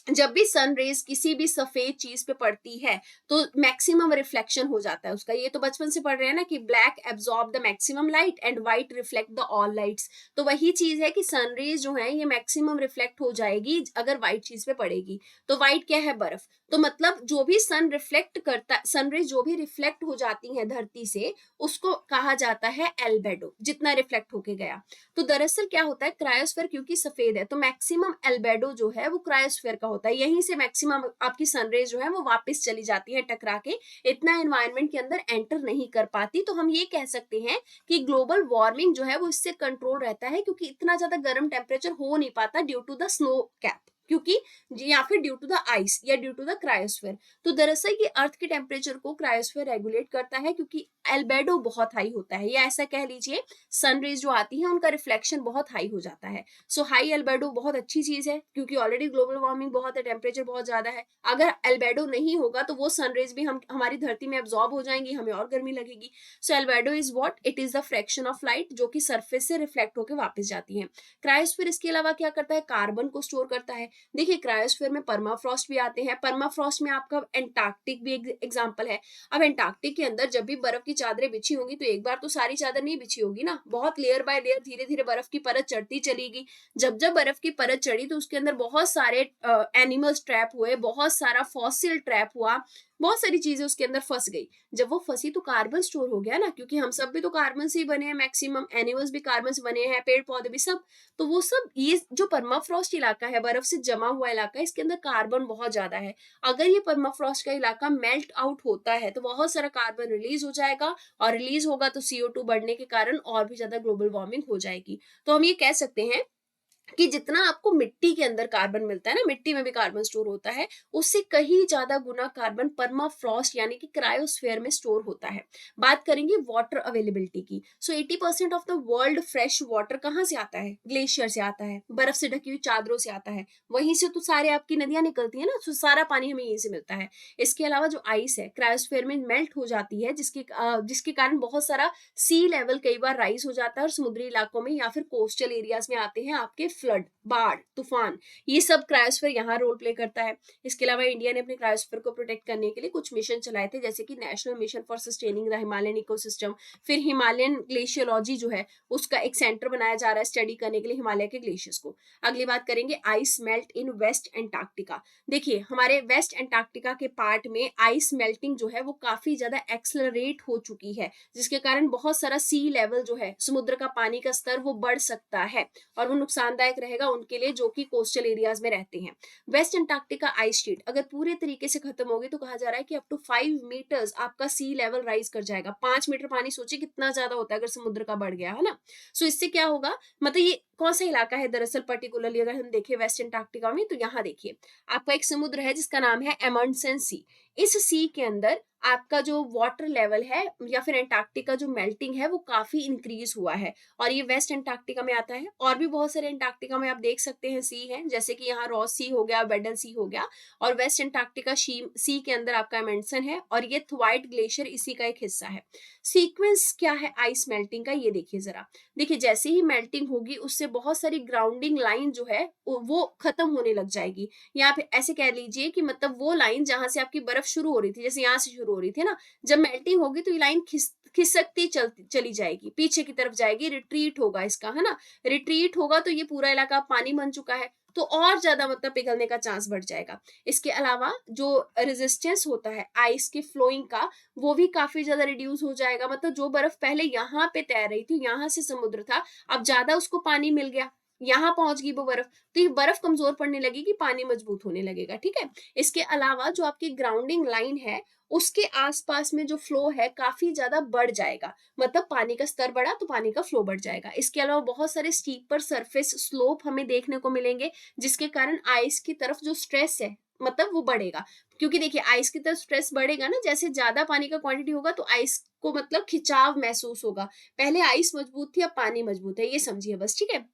जब भी सन रेज किसी भी सफेद चीज पे पड़ती है तो मैक्सिमम रिफ्लेक्शन हो जाता है उसका। ये तो बचपन से पढ़ रहे हैं ना कि black absorb the maximum light and white reflect the all lights. तो वही चीज है कि सन रेज जो है ये मैक्सिमम रिफ्लेक्ट हो जाएगी अगर व्हाइट चीज पे पड़ेगी। तो व्हाइट क्या है? बर्फ। तो मतलब जो भी सन रिफ्लेक्ट करता, सन रेज जो भी रिफ्लेक्ट हो जाती है धरती से, उसको कहा जाता है एल्बेडो, जितना रिफ्लेक्ट होके गया। तो दरअसल क्या होता है, क्रायोस्फीयर क्योंकि सफेद है तो मैक्सिमम एल्बेडो जो है वो क्रायोस्फीयर का होता है। यहीं से मैक्सिमम आपकी सनरेज जो है वो वापस चली जाती है टकरा के, इतना एनवायरनमेंट के अंदर एंटर नहीं कर पाती। तो हम ये कह सकते हैं कि ग्लोबल वार्मिंग जो है वो इससे कंट्रोल रहता है, क्योंकि इतना ज्यादा गर्म टेम्परेचर हो नहीं पाता due to the snow cap, क्योंकि या फिर ड्यू टू द आइस या ड्यू टू द क्रायोस्फीयर। तो दरअसल ये अर्थ के टेम्परेचर को क्रायोस्फीयर रेगुलेट करता है, क्योंकि एल्बेडो बहुत हाई होता है, या ऐसा कह लीजिए सनरेज जो आती है उनका रिफ्लेक्शन बहुत हाई हो जाता है। सो हाई एल्बेडो बहुत अच्छी चीज है, क्योंकि ऑलरेडी ग्लोबल वार्मिंग बहुत है, टेम्परेचर बहुत ज्यादा है। अगर एल्बेडो नहीं होगा तो वो सनरेज भी हम हमारी धरती में एब्जॉर्ब हो जाएंगी, हमें और गर्मी लगेगी। So albedo is what? It is the fraction of light जो कि सरफेस से रिफ्लेक्ट होकर वापस जाती है। क्रायोस्फीयर इसके अलावा क्या करता है? कार्बन को स्टोर करता है। देखिए क्रायोस्फीयर में परमाफ्रॉस्ट भी आते हैं। परमाफ्रॉस्ट में आपका एंटार्क्टिक भी एग्जाम्पल है। अब एंटार्क्टिक के अंदर जब भी बर्फ की चादरें बिछी होंगी तो एक बार तो सारी चादर नहीं बिछी होगी ना, बहुत लेयर बाय लेयर धीरे धीरे बर्फ की परत चढ़ती चलेगी। जब जब बर्फ की परत चढ़ी तो उसके अंदर बहुत सारे एनिमल्स ट्रैप हुए, बहुत सारा फॉसिल ट्रैप हुआ, बहुत सारी चीजें उसके अंदर फंस गई। जब वो फंसी तो कार्बन स्टोर हो गया ना, क्योंकि हम सब भी तो कार्बन से ही बने हैं, मैक्सिमम एनिमल्स भी कार्बन से बने हैं, पेड़ पौधे भी सब। तो वो सब, ये जो परमाफ्रॉस्ट इलाका है, बर्फ से जमा हुआ इलाका, इसके अंदर कार्बन बहुत ज्यादा है। अगर ये परमाफ्रॉस्ट का इलाका मेल्ट आउट होता है तो बहुत सारा कार्बन रिलीज हो जाएगा, और रिलीज होगा तो CO2 बढ़ने के कारण और भी ज्यादा ग्लोबल वार्मिंग हो जाएगी। तो हम ये कह सकते हैं कि जितना आपको मिट्टी के अंदर कार्बन मिलता है ना, मिट्टी में भी कार्बन स्टोर होता है, उससे कहीं ज्यादा गुना कार्बन परमाफ्रॉस्ट यानी कि क्रायोस्फीयर में स्टोर होता है। बात करेंगे वाटर अवेलेबिलिटी की। सो 80% of the world fresh water कहाँ से आता है? ग्लेशियर से आता है, बर्फ से ढकी हुई चादरों से आता है, वहीं से तो सारे आपकी नदियां निकलती है ना, तो सारा पानी हमें यहीं से मिलता है। इसके अलावा जो आइस है क्रायोस्फीयर में मेल्ट हो जाती है, जिसके कारण बहुत सारा सी लेवल कई बार राइज हो जाता है, और समुद्री इलाकों में या फिर कोस्टल एरियाज में आते हैं आपके फ्लड, बाढ़, तूफान। ये सब क्रायोस्फीयर यहाँ रोल प्ले करता है। इसके अलावा इंडिया ने अपने क्रायोस्फीयर को प्रोटेक्ट करने के लिए कुछ मिशन चलाए थे, जैसे कि national mission for sustaining the Himalayan ecosystem. फिर हिमालयन ग्लेशियोलॉजी जो है उसका एक सेंटर बनाया जा रहा है स्टडी करने के लिए हिमालय के ग्लेशियर्स को। अगली बात करेंगे ice melt in West Antarctica. देखिए हमारे वेस्ट एंटार्क्टिका के पार्ट में आइस मेल्टिंग जो है वो काफी ज्यादा एक्सलरेट हो चुकी है, जिसके कारण बहुत सारा सी लेवल जो है, समुद्र का पानी का स्तर वो बढ़ सकता है, और वो नुकसानदायक रहेगा उनके लिए जो कि कोस्टल एरियाज में रहते हैं। वेस्ट अंटार्कटिका आइस शीट अगर पूरे तरीके से खत्म होगी तो कहा जा रहा है कि अप टू 5 मीटर्स आपका सी लेवल राइज कर जाएगा। 5 मीटर पानी सोचिए कितना ज्यादा होता है अगर समुद्र का बढ़ गया है ना। सो इससे क्या होगा, मतलब ये कौन सा इलाका है दरअसल पर्टिकुलरली अगर हम देखें वेस्ट अंटार्कटिका में, तो यहाँ देखिए आपका एक समुद्र है जिसका नाम है एमंडसन सी। इस सी के अंदर आपका जो वाटर लेवल है या फिर अंटार्कटिका जो मेल्टिंग है वो काफी इंक्रीज हुआ है, और ये वेस्ट अंटार्कटिका में आता है। और भी बहुत सारे अंटार्कटिका में आप देख सकते हैं सी है, जैसे कि यहाँ रॉस सी हो गया, वेडल सी हो गया, और वेस्ट अंटार्कटिका सी के अंदर आपका एमेंडसन है, और ये थ्वाइट ग्लेशियर इसी का एक हिस्सा है। सीक्वेंस क्या है आइस मेल्टिंग का, ये देखिए जरा। देखिए जैसे ही मेल्टिंग होगी उससे बहुत सारी ग्राउंडिंग लाइन जो है वो खत्म होने लग जाएगी, या फिर ऐसे कह लीजिए कि मतलब वो लाइन जहां से आपकी बर्फ शुरू हो रही थी, जैसे यहाँ से शुरू हो रही थी ना, जब मेल्टिंग होगी तो ये लाइन खिसकती चली जाएगी, पीछे की तरफ जाएगी, रिट्रीट होगा इसका, है ना। रिट्रीट होगा तो ये पूरा इलाका पानी बन चुका है, तो और ज्यादा मतलब पिघलने का चांस बढ़ जाएगा। इसके अलावा जो रेजिस्टेंस होता है आइस के फ्लोइंग का, वो भी काफी ज्यादा रिड्यूस हो जाएगा। मतलब जो बर्फ पहले यहाँ पे तैर रही थी, यहाँ से समुद्र था, अब ज्यादा उसको पानी मिल गया, यहाँ पहुंच गई वो बर्फ, तो ये बर्फ कमजोर पड़ने लगेगी, पानी मजबूत होने लगेगा, ठीक है। इसके अलावा जो आपकी ग्राउंडिंग लाइन है उसके आसपास में जो फ्लो है काफी ज्यादा बढ़ जाएगा, मतलब पानी का स्तर बढ़ा तो पानी का फ्लो बढ़ जाएगा। इसके अलावा बहुत सारे स्टीपर सरफेस स्लोप हमें देखने को मिलेंगे, जिसके कारण आइस की तरफ जो स्ट्रेस है मतलब वो बढ़ेगा। क्योंकि देखिए आइस की तरफ स्ट्रेस बढ़ेगा ना, जैसे ज्यादा पानी का क्वांटिटी होगा तो आइस को मतलब खिंचाव महसूस होगा। पहले आइस मजबूत थी, अब पानी मजबूत है, ये समझिए बस, ठीक है।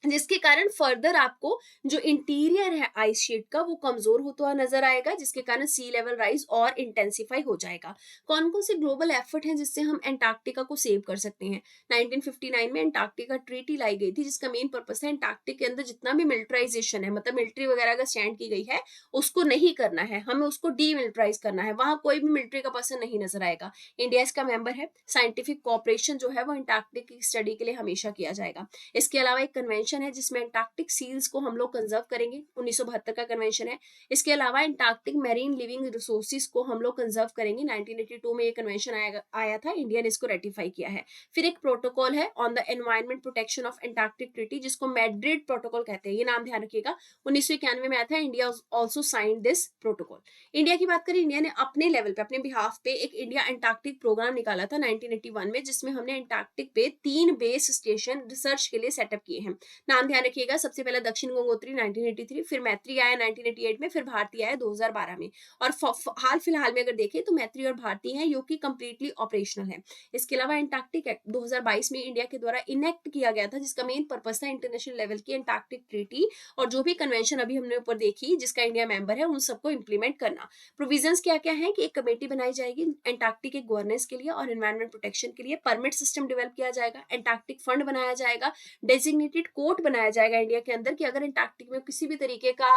जिसके कारण फर्दर आपको जो इंटीरियर है आइस शीट का वो कमजोर होता हुआ नजर आएगा, जिसके कारण सी लेवल राइज और इंटेंसिफाई हो जाएगा। कौन कौन से ग्लोबल एफर्ट हैं जिससे हम अंटार्कटिका को सेव कर सकते हैं? 1959 में अंटार्कटिका ट्रीटी लाई गई थी, जिसका मेन पर्पस है अंटार्कटिक के अंदर जितना भी मिलिट्राइजेशन है, मतलब मिलिट्री वगैरह का स्टैंड की गई है, उसको नहीं करना है, हमें उसको डीमिलिट्राइज करना है, वहां कोई भी मिलिट्री का पर्सन नहीं नजर आएगा। इंडिया इसका मेंबर है। साइंटिफिक कॉपरेशन जो है वो अंटार्कटिक की स्टडी के लिए हमेशा किया जाएगा। इसके अलावा एक कन्वेंशन है जिसमें अंटार्कटिक सील्स को हम लोग कंजर्व करेंगे, 1972 का कन्वेंशन है। इसके अलावा अंटार्कटिक मैरीन लिविंग रिसोर्सेज को हम लोग कंजर्व करेंगे, 1982 में ये कन्वेंशन आया था, इंडिया ने इसको रेटिफाई किया है। फिर एक प्रोटोकॉल है on the environment protection of Antarctic treaty, जिसको मैड्रिड प्रोटोकॉल कहते हैं, ये नाम ध्यान रखिएगा, 1991 में आया था। India also signed this protocol. India की बात करें, इंडिया ने अपने लेवल पे अपने बिहाफ पे एक इंडिया अंटार्कटिक प्रोग्राम निकाला था 1981 में, जिसमें हमने अंटार्कटिक पे 3 बेस स्टेशन रिसर्च के लिए सेटअप किए हैं। नाम ध्यान रखिएगा, सबसे पहले दक्षिण गंगोत्री 1983, फिर मैत्री आया 1988 में, फिर भारती आया 2012 में, और हाल फिलहाल में अगर देखें तो मैत्री और भारती हैं जो कि कंप्लीटली ऑपरेशनल है। इसके अलावा अंटार्कटिक एक्ट 2022 में इंडिया के द्वारा इनेक्ट किया गया था, जिसका मेन पर्पस था इंटरनेशनल लेवल की अंटार्कटिक ट्रीटी और जो भी कन्वेंशन अभी हमने ऊपर देखी जिसका इंडिया मेंबर है, उन सबको इंप्लीमेंट करना। प्रोविजंस क्या क्या है कि एक कमेटी बनाई जाएगी अंटार्कटिक के गवर्नेंस के लिए और एनवायरमेंट प्रोटेक्शन के लिए, परमिट सिस्टम डेवलप किया जाएगा, अंटार्कटिक फंड बनाया जाएगा, डेजिग्नेटेड कोर्ट बनाया जाएगा इंडिया के अंदर कि अगर अंटार्कटिक में किसी भी तरीके का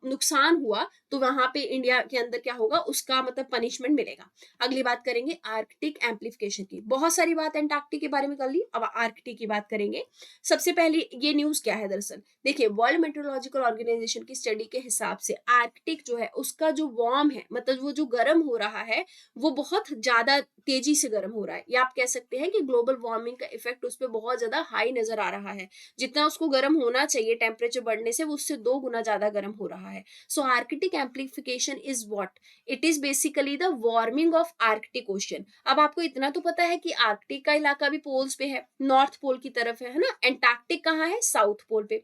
नुकसान हुआ तो वहां पे इंडिया के अंदर क्या होगा, उसका मतलब पनिशमेंट मिलेगा। अगली बात करेंगे आर्कटिक एम्प्लीफिकेशन की। बहुत सारी बात अंटार्कटिक के बारे में कर ली, अब आर्कटिक की बात करेंगे। सबसे पहले ये न्यूज क्या है, दरअसल देखिए वर्ल्ड मेट्रोलॉजिकल ऑर्गेनाइजेशन की स्टडी के हिसाब से आर्कटिक जो है उसका जो वार्म है, मतलब वो जो गर्म हो रहा है, वो बहुत ज्यादा तेजी से गर्म हो रहा है, या आप कह सकते हैं कि ग्लोबल वार्मिंग का इफेक्ट उस पर बहुत ज्यादा हाई नजर आ रहा है। जितना उसको गर्म होना चाहिए टेम्परेचर बढ़ने से, वो उससे 2 गुना ज्यादा गर्म हो रहा है। So Arctic amplification is what? It is basically the warming of Arctic ocean. अब आपको इतना तो पता है कि आर्कटिक का इलाका भी पोल्स पे है, नॉर्थ पोल की तरफ है ना। एंटार्कटिक कहाँ है? साउथ पोल पे।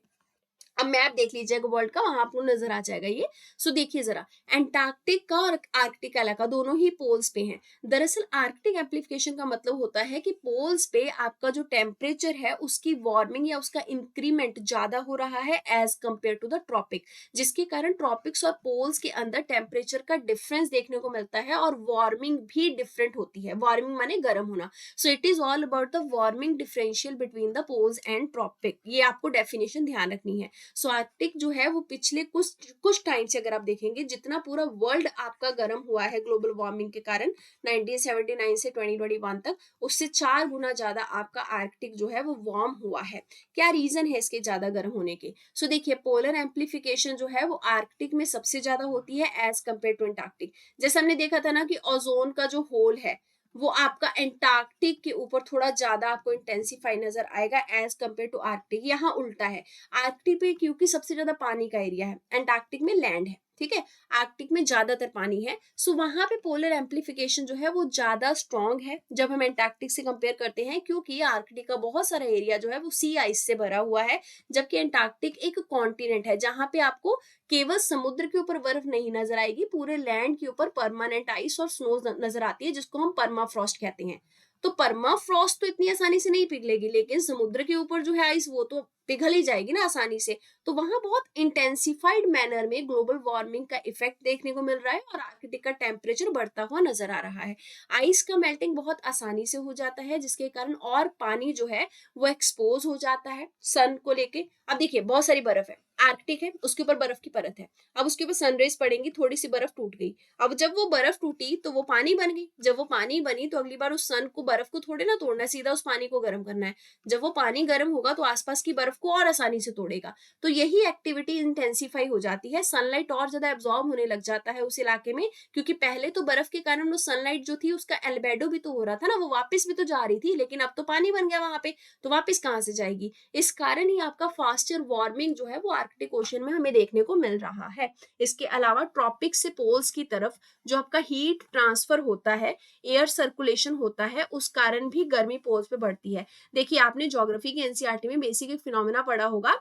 अब मैप देख लीजिएगा वर्ल्ड का, वहां आपको नजर आ जाएगा ये। सो देखिए जरा, एंटार्क्टिक का और आर्कटिक इलाका दोनों ही पोल्स पे हैं। दरअसल आर्कटिक एम्प्लीफिकेशन का मतलब होता है कि पोल्स पे आपका जो टेम्परेचर है उसकी वार्मिंग या उसका इंक्रीमेंट ज्यादा हो रहा है as compare to the tropic, जिसके कारण ट्रॉपिक्स और पोल्स के अंदर टेम्परेचर का डिफरेंस देखने को मिलता है और वार्मिंग भी डिफरेंट होती है। वार्मिंग माने गर्म होना। So it is all about the warming differential between the poles and tropic, ये आपको डेफिनेशन ध्यान रखनी है। सो आर्कटिक जो है वो पिछले कुछ कुछ टाइम से अगर आप देखेंगे, जितना पूरा वर्ल्ड आपका गर्म हुआ है ग्लोबल वार्मिंग के कारण 1979 से 2021 तक, उससे 4 गुना ज्यादा आपका आर्कटिक जो है वो वार्म हुआ है। क्या रीजन है इसके ज्यादा गर्म होने के? सो देखिए, पोलर एम्प्लीफिकेशन जो है वो आर्कटिक में सबसे ज्यादा होती है एज कम्पेयर टू एंटार्क्टिक। जैसे हमने देखा था ना कि ओजोन का जो होल है वो आपका एंटार्क्टिक के ऊपर थोड़ा ज्यादा आपको इंटेंसिफाई नजर आएगा एज कम्पेयर टू आर्कटिक। यहाँ उल्टा है, आर्कटिक पे क्योंकि सबसे ज्यादा पानी का एरिया है, एंटार्क्टिक में लैंड है, ठीक है, आर्कटिक में ज्यादातर पानी है। सो वहां पे पोलर एम्प्लीफिकेशन जो है वो ज्यादा स्ट्रॉन्ग है जब हम एंटार्क्टिक से कंपेयर करते हैं, क्योंकि आर्कटिक का बहुत सारा एरिया जो है वो सी आइस से भरा हुआ है, जबकि एंटार्क्टिक एक कॉन्टिनेंट है जहां पे आपको केवल समुद्र के ऊपर बर्फ नहीं नजर आएगी, पूरे लैंड के ऊपर परमानेंट आइस और स्नो नजर आती है, जिसको हम परमाफ्रॉस्ट कहते हैं। तो परमाफ्रॉस्ट तो इतनी आसानी से नहीं पिघलेगी, लेकिन समुद्र के ऊपर जो है आइस वो तो पिघल ही जाएगी ना आसानी से। तो वहां बहुत इंटेंसिफाइड मैनर में ग्लोबल वार्मिंग का इफेक्ट देखने को मिल रहा है और आर्कटिक का टेम्परेचर बढ़ता हुआ नजर आ रहा है। आइस का मेल्टिंग बहुत आसानी से हो जाता है, जिसके कारण और पानी जो है वो एक्सपोज हो जाता है सन को लेके। अब देखिए, बहुत सारी बर्फ है, आर्कटिक है, उसके ऊपर बर्फ की परत है, अब उसके ऊपर सनरेज पड़ेंगी, थोड़ी सी बर्फ टूट गई। अब जब वो बर्फ टूटी तो वो पानी बन गई, जब वो पानी बनी तो अगली बार उस सन को, बर्फ को थोड़े ना तोड़ना है, सीधा उस पानी को गर्म करना है। जब वो पानी गर्म होगा तो आसपास की बर्फ को और आसानी से तोड़ेगा। तो यही एक्टिविटी इंटेंसिफाई हो जाती है, सनलाइट और ज्यादा एब्जॉर्ब होने लग जाता है उस इलाके में, क्योंकि पहले तो बर्फ के कारण वो सनलाइट जो थी उसका एल्बेडो भी तो हो रहा था ना, वो वापस भी तो जा रही थी, लेकिन अब तो पानी बन गया वहां पे, तो वापस कहाँ से जाएगी? इस कारण ही आपका फास्टर वार्मिंग जो है वो आर्कटिक ओशन में हमें देखने को मिल रहा है। इसके अलावा ट्रॉपिक से पोल्स की तरफ जो आपका हीट ट्रांसफर होता है, एयर सर्कुलेशन होता है, उस कारण भी गर्मी पोल्स पे बढ़ती है। देखिए, आपने ज्योग्राफी की एनसीईआरटी में बेसिक एक फिनोमेना पढ़ा होगा,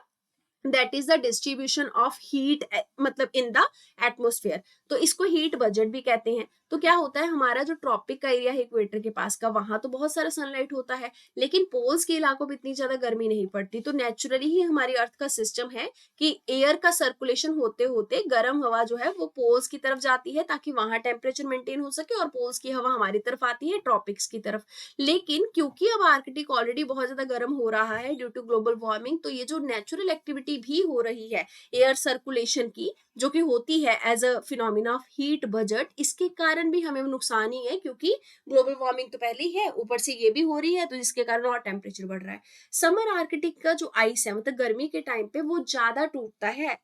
that is the distribution of heat, मतलब इन द एटमोस्फेयर। तो इसको हीट बजट भी कहते हैं। तो क्या होता है, हमारा जो ट्रॉपिक का एरिया है इक्वेटर के पास का, वहां तो बहुत सारा सनलाइट होता है, लेकिन पोल्स के इलाकों में इतनी ज्यादा गर्मी नहीं पड़ती। तो नेचुरली ही हमारी अर्थ का सिस्टम है कि एयर का सर्कुलेशन होते होते गर्म हवा जो है वो पोल्स की तरफ जाती है, ताकि वहां टेम्परेचर मेंटेन हो सके, और पोल्स की हवा हमारी तरफ आती है ट्रॉपिक्स की तरफ। लेकिन क्योंकि अब आर्कटिक ऑलरेडी बहुत ज्यादा गर्म हो रहा है ड्यू टू ग्लोबल वार्मिंग, तो ये जो नेचुरल एक्टिविटी भी हो रही है एयर सर्कुलेशन की, जो कि होती है as a phenomena of heat budget, इसके कारण भी हमें नुकसान ही है, क्योंकि ग्लोबल वार्मिंग तो पहले ही है, ऊपर से ये भी हो रही है, तो जिसके कारण और टेम्परेचर बढ़ रहा है। समर आर्कटिक का जो आइस है, मतलब गर्मी के टाइम पे वो ज्यादा टूटता है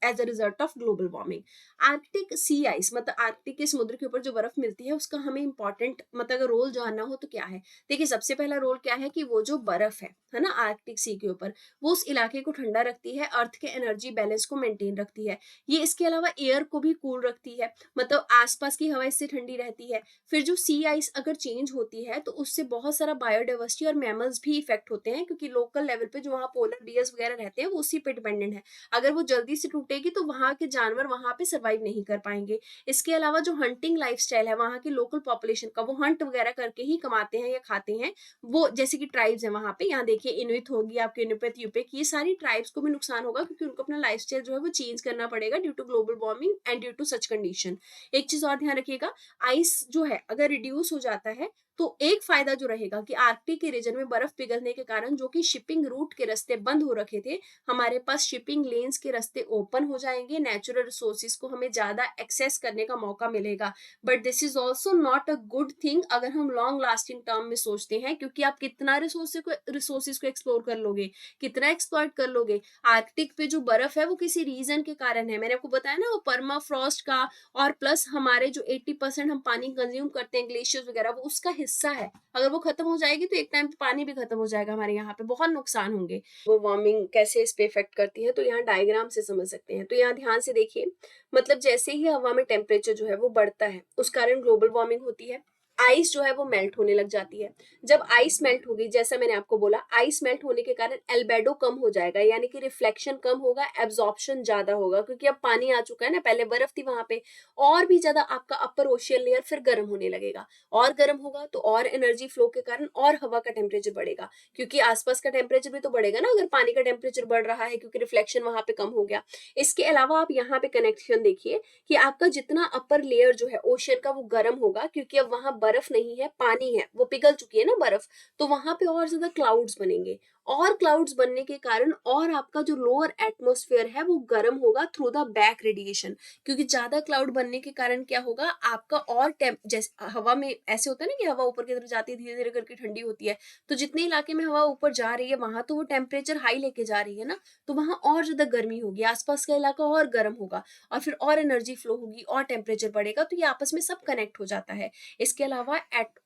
as a result of global warming. Arctic sea ice, मतलब आर्कटिक के समुद्र के ऊपर जो बर्फ मिलती है, उसका हमें इंपॉर्टेंट मतलब अगर रोल जानना हो तो क्या है? देखिए, सबसे पहला रोल क्या है कि वो जो बर्फ है ना आर्कटिक सी के ऊपर, वो उस इलाके को ठंडा रखती है, अर्थ के एनर्जी बैलेंस को मेंटेन रखती है। ये इसके अलावा एयर को भी कूल रखती है, मतलब आसपास की हवा इससे ठंडी रहती है। फिर जो सी आइस अगर चेंज होती है तो उससे बहुत सारा बायोडाइवर्सिटी और मैमल्स भी इफेक्ट होते हैं, क्योंकि लोकल लेवल पे जो वहाँ पोलर बियर्स वगैरह रहते हैं वो उसी पे डिपेंडेंट है। अगर वो जल्दी से टूटेगी तो वहाँ के जानवर वहाँ पे सर्वाइव नहीं कर पाएंगे। इसके अलावा जो हंटिंग लाइफस्टाइल है वहाँ की लोकल पॉपुलेशन का, वो हंट वगैरह करके ही कमाते हैं या खाते हैं। वो जैसे कि ट्राइब्स है वहां पे, यहाँ देखिए इनुइट होगी आपके, इनुपित, यूपिक, ये सारी ट्राइब्स को भी नुकसान होगा, क्योंकि उनको अपना लाइफस्टाइल जो है वो चेंज करना पड़ेगा due to global warming and due to such condition. एक चीज और ध्यान रखिएगा, आइस जो है अगर रिड्यूस हो जाता है तो एक फायदा जो रहेगा कि आर्कटिक के रीजन में बर्फ पिघलने के कारण जो कि शिपिंग रूट के रास्ते बंद हो रखे थे, हमारे पास शिपिंग लेन्स के रास्ते ओपन हो जाएंगे, नेचुरल रिसोर्सेज को हमें ज्यादा एक्सेस करने का मौका मिलेगा। But this is also not a good thing अगर हम लॉन्ग लास्टिंग टर्म में सोचते हैं, क्योंकि आप कितना रिसोर्सेज को एक्सप्लोर कर लोगे, कितना एक्सप्लॉइट कर लोगे? आर्कटिक पे जो बर्फ है वो किसी रीजन के कारण है, मैंने आपको बताया ना, वो परमाफ्रॉस्ट का, और प्लस हमारे जो 80% हम पानी कंज्यूम करते हैं ग्लेशियर्स वगैरह, वो उसका हिस्सा है। अगर वो खत्म हो जाएगी तो एक टाइम पे पानी भी खत्म हो जाएगा, हमारे यहाँ पे बहुत नुकसान होंगे। वो वार्मिंग कैसे इस पे इफेक्ट करती है तो यहाँ डायग्राम से समझ सकते हैं। तो यहाँ ध्यान से देखिए, मतलब जैसे ही हवा में टेम्परेचर जो है वो बढ़ता है, उस कारण ग्लोबल वार्मिंग होती है। आइस जो है वो मेल्ट होने लग जाती है। जब आइस मेल्ट होगी, जैसा मैंने आपको बोला, आइस मेल्ट होने के कारण एल्बेडो कम हो जाएगा, यानी कि रिफ्लेक्शन कम होगा, एब्जॉर्प्शन ज्यादा होगा, क्योंकि अब पानी आ चुका है ना, पहले बर्फ थी वहां पे। और भी ज्यादा आपका अपर ओशियन लेयर फिर गर्म होने लगेगा, और गर्म होगा तो और एनर्जी फ्लो के कारण और हवा का टेम्परेचर बढ़ेगा, क्योंकि आसपास का टेम्परेचर भी तो बढ़ेगा ना अगर पानी का टेम्परेचर बढ़ रहा है, क्योंकि रिफ्लेक्शन वहां पे कम हो गया। इसके अलावा आप यहाँ पे कनेक्शन देखिए कि आपका जितना अपर लेयर जो है ओशियन का वो गर्म होगा, क्योंकि अब वहां बर्फ नहीं है, पानी है, वो पिघल चुकी है ना बर्फ, तो वहां पे और ज्यादा क्लाउड्स बनेंगे। और क्लाउड्स बनने के कारण और आपका जो लोअर एटमॉस्फेयर है वो गर्म होगा थ्रू द बैक रेडिएशन, क्योंकि ज्यादा क्लाउड बनने के कारण क्या होगा, आपका और टेम्प, जैसे हवा में ऐसे होता है ना कि हवा ऊपर की तरफ जाती है, धीरे धीरे करके ठंडी होती है, तो जितने इलाके में हवा ऊपर जा रही है वहां तो वो टेम्परेचर हाई लेके जा रही है ना, तो वहां और ज्यादा गर्मी होगी, आसपास का इलाका और गर्म होगा, और फिर और एनर्जी फ्लो होगी और टेम्परेचर बढ़ेगा, तो ये आपस में सब कनेक्ट हो जाता है। इसके अलावा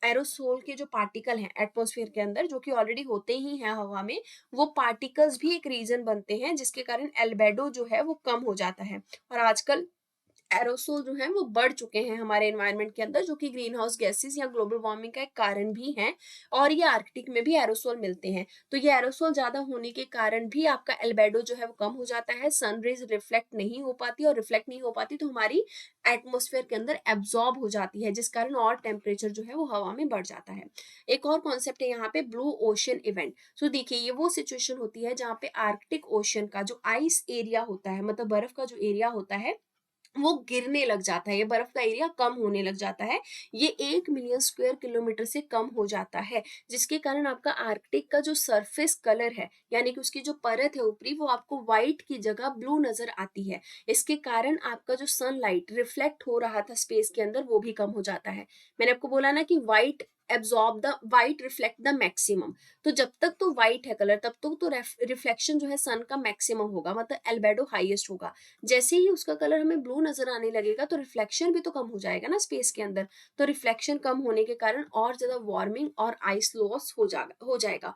एरोसोल के जो पार्टिकल हैं एटमॉस्फेयर के अंदर, जो कि ऑलरेडी होते ही हैं हवा में, वो पार्टिकल्स भी एक रीजन बनते हैं जिसके कारण एल्बेडो जो है वो कम हो जाता है। और आजकल एरोसोल जो है वो बढ़ चुके हैं हमारे एनवायरनमेंट के अंदर, जो कि ग्रीन हाउस गैसेस या ग्लोबल वार्मिंग का एक कारण भी है। और ये आर्कटिक में भी एरोसोल मिलते हैं, तो ये एरोसोल ज्यादा होने के कारण भी आपका एल्बेडो जो है वो कम हो जाता है, सनरेज रिफ्लेक्ट नहीं हो पाती, और रिफ्लेक्ट नहीं हो पाती तो हमारी एटमोस्फेयर के अंदर एब्जॉर्ब हो जाती है, जिस कारण और टेम्परेचर जो है वो हवा में बढ़ जाता है। एक और कॉन्सेप्ट है यहाँ पे, ब्लू ओशन इवेंट। तो देखिए ये वो सिचुएशन होती है जहाँ पे आर्कटिक ओशन का जो आइस एरिया होता है, मतलब बर्फ का जो एरिया होता है, वो गिरने लग जाता है, ये बर्फ का एरिया कम होने लग जाता है, ये 1 मिलियन स्क्वायर किलोमीटर से कम हो जाता है, जिसके कारण आपका आर्कटिक का जो सरफेस कलर है, यानी कि उसकी जो परत है ऊपरी, वो आपको व्हाइट की जगह ब्लू नजर आती है। इसके कारण आपका जो सनलाइट रिफ्लेक्ट हो रहा था स्पेस के अंदर वो भी कम हो जाता है। मैंने आपको बोला ना कि white absorb the white reflect the maximum, तो जब तक तो व्हाइट है कलर तब तक तो रिफ्लेक्शन जो है सन का मैक्सिमम होगा, मतलब एल्बेडो हाईएस्ट होगा। जैसे ही उसका कलर हमें ब्लू नजर आने लगेगा तो रिफ्लेक्शन भी तो कम हो जाएगा ना स्पेस के अंदर, तो रिफ्लेक्शन कम होने के कारण और ज्यादा वार्मिंग और आइस लॉस हो जाएगा।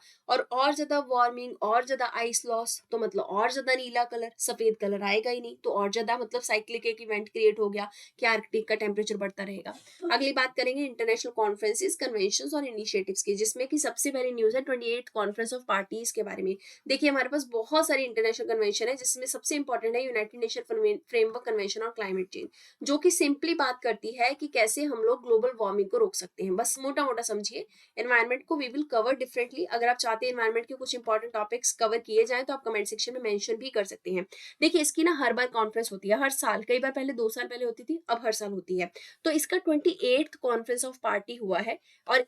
और ज्यादा वार्मिंग और ज्यादा आइस लॉस तो मतलब और ज्यादा नीला कलर, सफेद कलर आएगा ही नहीं, तो और ज्यादा मतलब साइक्लिक एक इवेंट क्रिएट हो गया कि आर्कटिक का टेम्परेचर बढ़ता रहेगा। अगली बात करेंगे इंटरनेशनल कॉन्फ्रेंसेस, कन्वेंशन और इनिशिएटिव्स की, जिसमें कि सबसे पहली न्यूज है 28th कॉन्फ्रेंस ऑफ पार्टीज के बारे में। देखिए हमारे पास बहुत सारी इंटरनेशनल कन्वेंशन है, जिसमें सबसे इंपॉर्टेंट है United nation framework convention on climate change, जो कि सिंपली बात करती है कि कैसे हम लोग ग्लोबल वार्मिंग को रोक सकते हैं। बस मोटा मोटा समझिए, एनवायरमेंट को वी विल कवर डिफरेंटली। अगर आप चाहते हैं एनवायरमेंट के कुछ इंपॉर्टेंट टॉपिक्स कवर किए जाए तो आप कमेंट सेक्शन में मेंशन भी कर सकते हैं। देखिए इसकी ना हर बार कॉन्फ्रेंस होती है, हर साल, कई बार पहले 2 साल पहले होती थी, अब हर साल होती है। तो इसका 28th कॉन्फ्रेंस ऑफ पार्टी हुआ है, और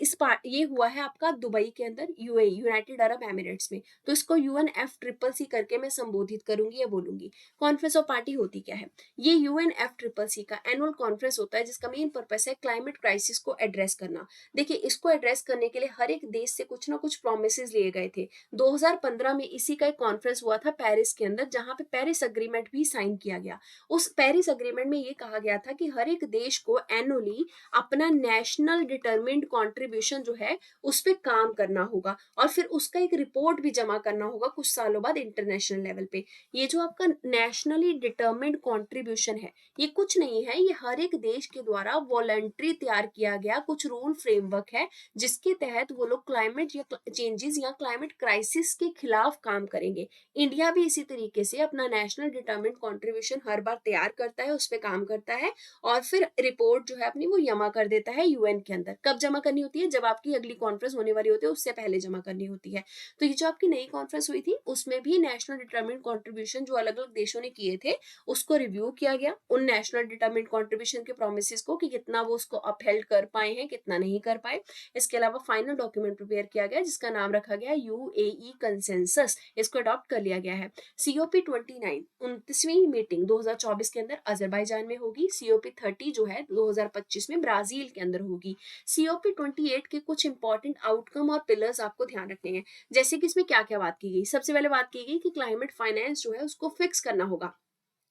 ये हुआ है आपका दुबई के अंदर, यूएई, यूनाइटेड अरब एमिरेट्स में। तो इसको UNFCCC करके मैं संबोधित करूंगी या बोलूंगी। कॉन्फ्रेंस ऑफ पार्टी होती क्या है, ये UNFCCC का एनुअल कॉन्फ्रेंस होता है, जिसका मेन पर्पस है क्लाइमेट क्राइसिस को एड्रेस करना। देखिए इसको एड्रेस करने के लिए हर एक देश से कुछ ना कुछ प्रोमिस लिए गए थे। 2015 में इसी का एक कॉन्फ्रेंस हुआ था पेरिस के अंदर, जहां पे पेरिस अग्रीमेंट भी साइन किया गया। उस पेरिस अग्रीमेंट में ये कहा गया था कि हर एक देश को एनुअली अपना नेशनल डिटरमिन्ड कॉन्ट्रीब्यूशन जो है उस पर काम करना होगा, और फिर उसका एक रिपोर्ट भी जमा करना होगा कुछ सालों बाद इंटरनेशनल लेवल पे। ये जो आपका नेशनली डिटरमिन्ड कॉन्ट्रीब्यूशन है, ये कुछ नहीं है, ये हर एक देश के द्वारा वॉलंटरी तैयार किया गया कुछ रूल फ्रेमवर्क है, जिसके तहत वो लोग क्लाइमेट या चेंजेस या क्लाइमेट क्राइसिस के खिलाफ काम करेंगे। इंडिया भी इसी तरीके से अपना नेशनल डिटरमिन्ड कॉन्ट्रीब्यूशन हर बार तैयार करता है, उस पर काम करता है, और फिर रिपोर्ट जो है अपनी वो जमा कर देता है यूएन के अंदर। कब जमा करनी होती है, जब आपकी अगली कॉन्फ्रेंस होने वाली होती है उससे पहले जमा करनी होती है। तो ये जो आपकी नई कॉन्फ्रेंस हुई थी उसमें भी नेशनल डिटरमिन्ड कॉन्ट्रीब्यूशन जो अलग अलग देशों ने किए थे उसको रिव्यू किया गया, उन नेशनल डिटरमिन्ड कॉन्ट्रीब्यूशन के प्रोमिस को कि कितना वो उसको अपहेल्ड कर पाए हैं, कितना नहीं कर पाए। इसके अलावा फाइनल डॉक्यूमेंट प्रिपेयर किया गया जिसका नाम रखा गया यूएई कंसेंसस, इसको अडॉप्ट कर लिया गया है। COP29 29वीं मीटिंग 2024 के अंदर अजरबैजान में होगी। COP30 जो है 2025 में ब्राजील के अंदर होगी। COP28 के कुछ इंपॉर्टेंट आउटकम और पिलर्स आपको ध्यान रखने हैं, जैसे कि इसमें क्या क्या बात की गई। सबसे पहले बात की गई कि क्लाइमेट फाइनेंस जो है उसको फिक्स करना होगा,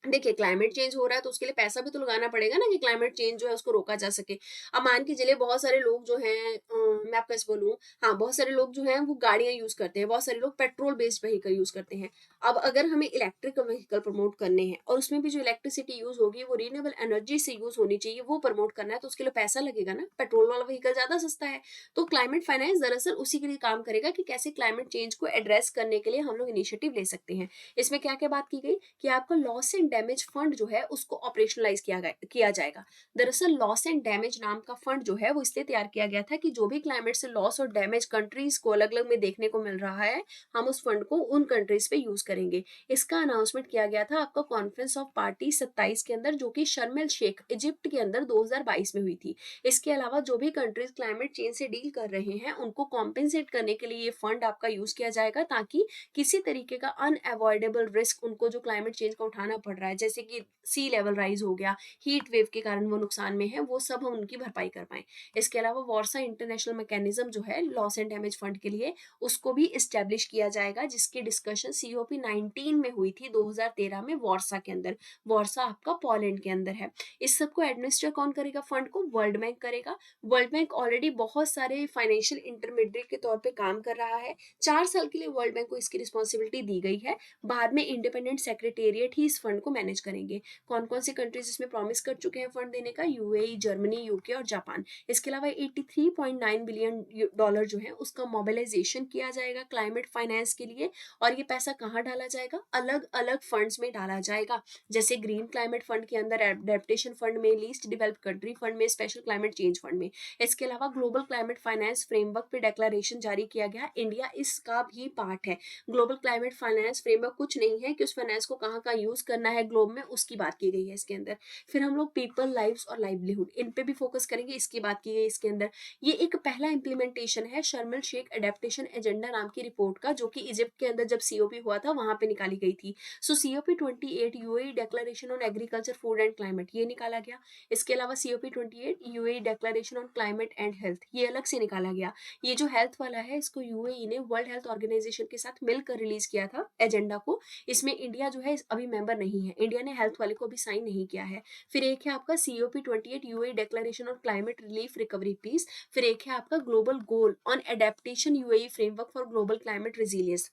देखिए, क्लाइमेट चेंज हो रहा है तो उसके लिए पैसा भी तो लगाना पड़ेगा ना कि क्लाइमेट चेंज जो है उसको रोका जा सके। अब मान के चलिए बहुत सारे लोग जो हैं मैं आपको कैसे बोलूँ, हाँ, बहुत सारे लोग जो हैं वो गाड़ियाँ यूज़ करते हैं, बहुत सारे लोग पेट्रोल बेस्ड व्हीकल यूज़ करते हैं। अब अगर हमें इलेक्ट्रिक व्हीकल प्रमोट करने हैं और उसमें भी जो इलेक्ट्रिसिटी यूज़ होगी वो रिन्यूएबल एनर्जी से यूज़ होनी चाहिए, वो प्रमोट करना है तो उसके लिए पैसा लगेगा ना, पेट्रोल वाला व्हीकल ज़्यादा सस्ता है। तो क्लाइमेट फाइनेंस दरअसल उसी के लिए काम करेगा कि कैसे क्लाइमेट चेंज को एड्रेस करने के लिए हम लोग इनिशिएटिव ले सकते हैं। इसमें क्या-क्या बात की गई कि आपका लॉस एंड डैमेज फंड जो है उसको ऑपरेशनलाइज किया जाएगा। दरअसल लॉस एंड डैमेज नाम का फंड जो है वो इसलिए तैयार किया गया था कि जो भी क्लाइमेट से लॉस और डैमेज कंट्रीज को अलग-अलग में देखने को मिल रहा है, हम उस फंड को उन कंट्रीज पे यूज करेंगे। इसका अनाउंसमेंट किया गया था आपका कॉन्फ्रेंस ऑफ पार्टी 27 के अंदर, जो कि शर्म एल शेख इजिप्ट के अंदर 2022 में हुई थी। इसके अलावा जो भी कंट्रीज क्लाइमेट चेंज से डील कर रहे हैं उनको कॉम्पेंसेट करने के लिए ये फंड आपका यूज किया जाएगा, ताकि किसी तरीके का अनअवॉइडेबल रिस्क उनको जो क्लाइमेट चेंज का उठाना पड़ रहा है, जैसे कि सी लेवल राइज हो गया, हीट वेव के कारण वो नुकसान में है, वो सब हम उनकी भरपाई कर पाएं। इसके अलावा वार्सा इंटरनेशनल मैकेनिज्म जो है लॉस एंड डैमेज फंड के लिए, उसको भी इस्टेब्लिश किया जाएगा, जिसकी डिस्कशन COP19 में हुई थी 2013 में वार्सा के अंदर। वार्सा आपका पोलैंड के अंदर है। इस सबको एडमिनिस्टर कौन करेगा? फंड को वर्ल्ड बैंक करेगा। वर्ल्ड बैंक ऑलरेडी बहुत सारे फाइनेंशियल इंटरमीडिएट के तौर पे काम कर रहा है। 4 साल के लिए वर्ल्ड बैंक को इसकी रिस्पॉन्सिबिलिटी दी गई है। बाद में इंडिपेंडेंट सेक्रेटेरिएट ही इस फंड को मैनेज करेंगे। कौन कौन सी कंट्रीज इसमें प्रॉमिस कर चुके हैं फंड देने का? यूएई, जर्मनी, यूके और जापान। इसके अलावा 83.9 बिलियन डॉलर जो है उसका मोबिलाइजेशन किया जाएगा क्लाइमेट फाइनेंस के लिए। और ये पैसा कहाँ डाला जाएगा? अलग अलग फंड्स में डाला जाएगा, जैसे ग्रीन क्लाइमेट फंड के अंदर, एडेप्टेशन फंड में, लीस्ट डेवलप्ड कंट्री फंड में, स्पेशल क्लाइमेट चेंज फंड में। इसके अलावा ग्लोबल क्लाइमेट फाइनेंस फ्रेमवर्क पे डेक्लेरेशन जारी किया गया, इंडिया इसका भी पार्ट है। ग्लोबल क्लाइमेट फाइनेंस फ्रेमवर्क कुछ नहीं है कि उस फाइनेंस को कहाँ कहाँ यूज करना है ग्लोब में, उसकी बात की गई है इसके अंदर। फिर हम लोग पीपल, लाइव्स और लाइवलीहुड, इन पे भी फोकस करेंगे, इसकी बात की गई इसके अंदर। ये एक पहला इंप्लीमेंटेशन है शर्म एल शेख एडेप्टेशन एजेंडा नाम की रिपोर्ट का, जो कि इजिप्ट के अंदर जब सीओपी हुआ था वहां पे निकाली गई थी। सो COP28 UAE declaration on agriculture, food and climate, ये निकाला गया। इसके अलावा COP28 UAE declaration on climate and health, ये अलग से निकाला गया। ये जो हेल्थ वाला है इसको यूएई ने वर्ल्ड हेल्थ ऑर्गेनाइजेशन के साथ मिलकर रिलीज किया था एजेंडा को। इसमें इंडिया जो है अभी मेंबर नहीं है, इंडिया ने हेल्थ वाले को अभी साइन नहीं किया है। फिर एक है आपका COP28 UAE declaration on climate relief recovery peace. फिर एक है आपका global goal on adaptation UAE framework for global climate resilience.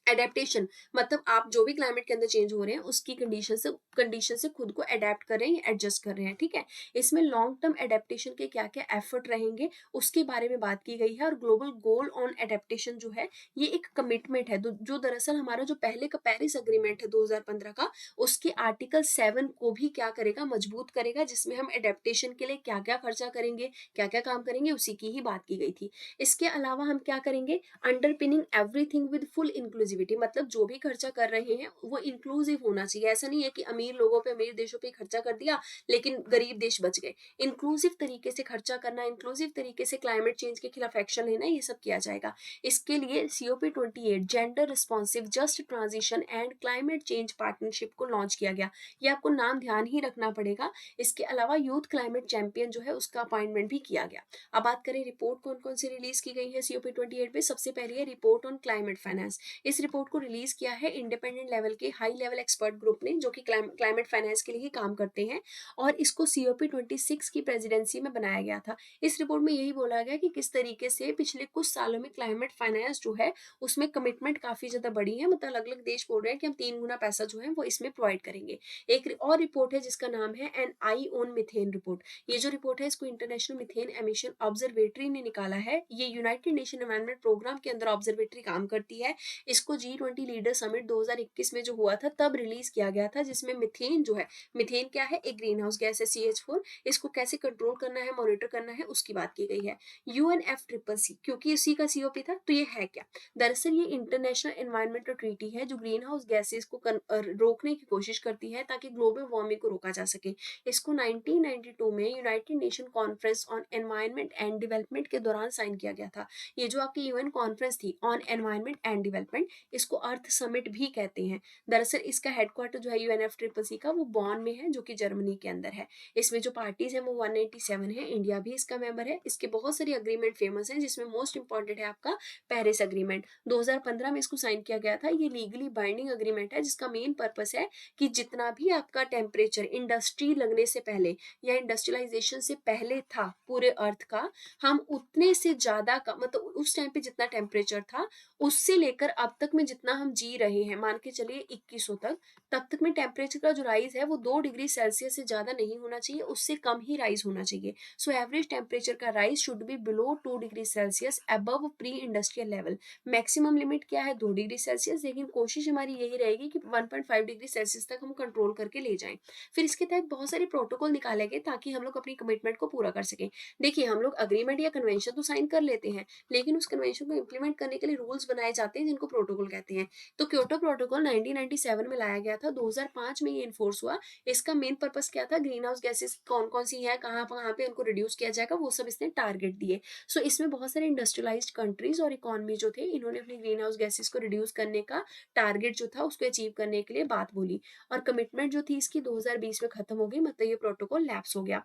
Adaptation मतलब आप जो भी क्लाइमेट के अंदर चेंज हो रहे हैं उसकी कंडीशन से खुद को अडेप्ट कर रहे हैं, एडजस्ट कर रहे हैं, ठीक है। इसमें लॉन्ग टर्म एडेप्टेशन के क्या क्या एफर्ट रहेंगे उसके बारे में बात की गई है। और ग्लोबल गोल ऑन एडेप्टेशन जो है ये एक कमिटमेंट है जो दरअसल हमारा जो पहले का पेरिस अग्रीमेंट है 2015 का, उसके आर्टिकल 7 को भी क्या करेगा? मजबूत करेगा, जिसमें हम एडेप्टेशन के लिए क्या क्या खर्चा करेंगे, क्या क्या काम करेंगे, उसी की ही बात की गई थी। इसके अलावा हम क्या करेंगे? Underpinning everything with full inclusivity, मतलब जो भी खर्चा कर रहे हैं वो इंक्लूसिव होना चाहिए। ऐसा नहीं है कि अमीर लोगों पे, अमीर देशों पे खर्चा कर दिया लेकिन गरीब देश बच गए। इंक्लूसिव तरीके से खर्चा करना, इंक्लूसिव तरीके से क्लाइमेट चेंज के खिलाफ एक्शन लेना, ये सब किया जाएगा। इसके लिए COP28 gender responsive just transition and climate change partnership को लॉन्च किया गया। ये आपको नाम ध्यान ही रखना पड़ेगा। इसके अलावा यूथ क्लाइमेट चैंपियन जो है उसका अपॉइंटमेंट भी किया गया। अब बात करें रिपोर्ट कौन कौन सी रिलीज की गई है COP28 पे, सबसे पहले है रिपोर्ट ऑन क्लाइमेट फाइनेंस। इस रिपोर्ट को रिलीज किया है इंडिपेंडेंट लेवल के हाई लेवल एक्सपर्ट ग्रुप ने, जो कि क्लाइमेट फाइनेंस के लिए ही काम करते हैं। और इसको COP26 की प्रेसिडेंसी में बनाया गया था। इस रिपोर्ट में यही बोला गया कि किस तरीके से पिछले कुछ सालों में क्लाइमेट फाइनेंस जो है उसमें कमिटमेंट काफी ज्यादा बढ़ी है, मतलब अलग अलग देश बोल रहे हैं कि हम 3 गुना पैसा जो है वो इसमें प्रोवाइड करेंगे। एक और रिपोर्ट है जिसका नाम है an eye on methane report. ये जो रिपोर्ट है इसको इंटरनेशनल मिथेन एमिशन ऑब्जर्वेटरी ने निकाला है। ये यूनाइटेड नेशन एनवायरनमेंट प्रोग्राम के अंदर ऑब्जर्वेटरी काम करती है। इसको G20 लीडर समिट 2021 में जो हुआ था तब रिलीज किया गया था, जिसमें मिथेन जो है, मिथेन क्या है? एक ग्रीन हाउस गैस है CH4, इसको कैसे कंट्रोल करना है, मॉनिटर करना है, उसकी बात की गई है। UNFCCC, क्योंकि उसी का COP था तो ये है क्या? दरअसल ये इंटरनेशनल एनवायरमेंटल ट्रीटी है जो ग्रीन हाउस गैसेस को रोकने की कोशिश करती है ताकि ग्लोबल वार्मिंग को रोका जा सके। इसको 1992 में United nation conference on environment and development के दौरान साइन किया गया था। ये जो आपकी UN कॉन्फ्रेंस थी ऑन एनवायरनमेंट एंड डेवलपमेंट, इसको अर्थ समिट भी कहते हैं। दरअसल इसका हेडक्वार्टर जो है यूएनएफसीसीसी का वो बॉन में है, जो कि जर्मनी के अंदर है। इसमें जो पार्टीज है वो 197 है, इंडिया भी इसका मेंबर है। इसके बहुत सारे अग्रीमेंट फेमस हैं, जिसमें मोस्ट इंपॉर्टेंट है आपका पेरिस अग्रीमेंट। 2015 में इसको साइन किया गया था। ये लीगली बाइंडिंग अग्रीमेंट है, जिसका मेन पर्पस है कि जितना भी आपका टेम्परेचर इंडस्ट्री लगने से पहले या इंडस्ट्रियलाइजेशन से पहले था पूरे अर्थ का, हम उतने से ज्यादा का मतलब उस टाइम पे जितना टेम्परेचर था उससे लेकर अब तक में जितना हम जी रहे हैं, मान के चलिए 2100 तक, तब तक में टेम्परेचर का जो राइज है वो 2 डिग्री सेल्सियस से ज्यादा नहीं होना चाहिए, उससे कम ही राइज होना चाहिए। सो एवरेज टेम्परेचर का rise should be below 2 degree Celsius above pre industrial level. Maximum limit क्या है 2 डिग्री सेल्सियस, लेकिन कोशिश हमारी यही रहेगी कि 1.5 डिग्री सेल्सियस तक हम कंट्रोल करके ले जाएं। फिर इसके तहत बहुत सारे प्रोटोकॉल निकाले गए ताकि हम लोग अपनी कमिटमेंट को पूरा कर सकें। देखिए, हम लोग अग्रीमेंट या कन्वेंशन तो साइन कर लेते हैं, लेकिन उस कन्वेंशन को इंप्लीमेंट करने के लिए रूल्स बनाए जाते हैं, जिनको प्रोटोकॉल कहते हैं। तो क्योटो प्रोटोकॉल 1997 में लाया गया था, 2005 में ये इन्फोर्स हुआ। इसका मेन पर्पस क्या था, ग्रीन हाउस गैसेस कौन कौन सी है, कहाँ कहाँ पे उनको रिड्यूस किया जाएगा, वो सब इसने टारगेट दिए। सो इसमें बहुत सारे इंडस्ट्रियलाइज्ड कंट्रीज और इकोनॉमी जो थे, इन्होंने अपनी ग्रीन हाउस गैसेस को रिड्यूस करने का टारगेट जो था उसको अचीव करने के लिए बात बोली। और कमिटमेंट जो थी इसकी 2020 में खत्म हो गई, मतलब ये प्रोटोकॉल लैप्स हो गया।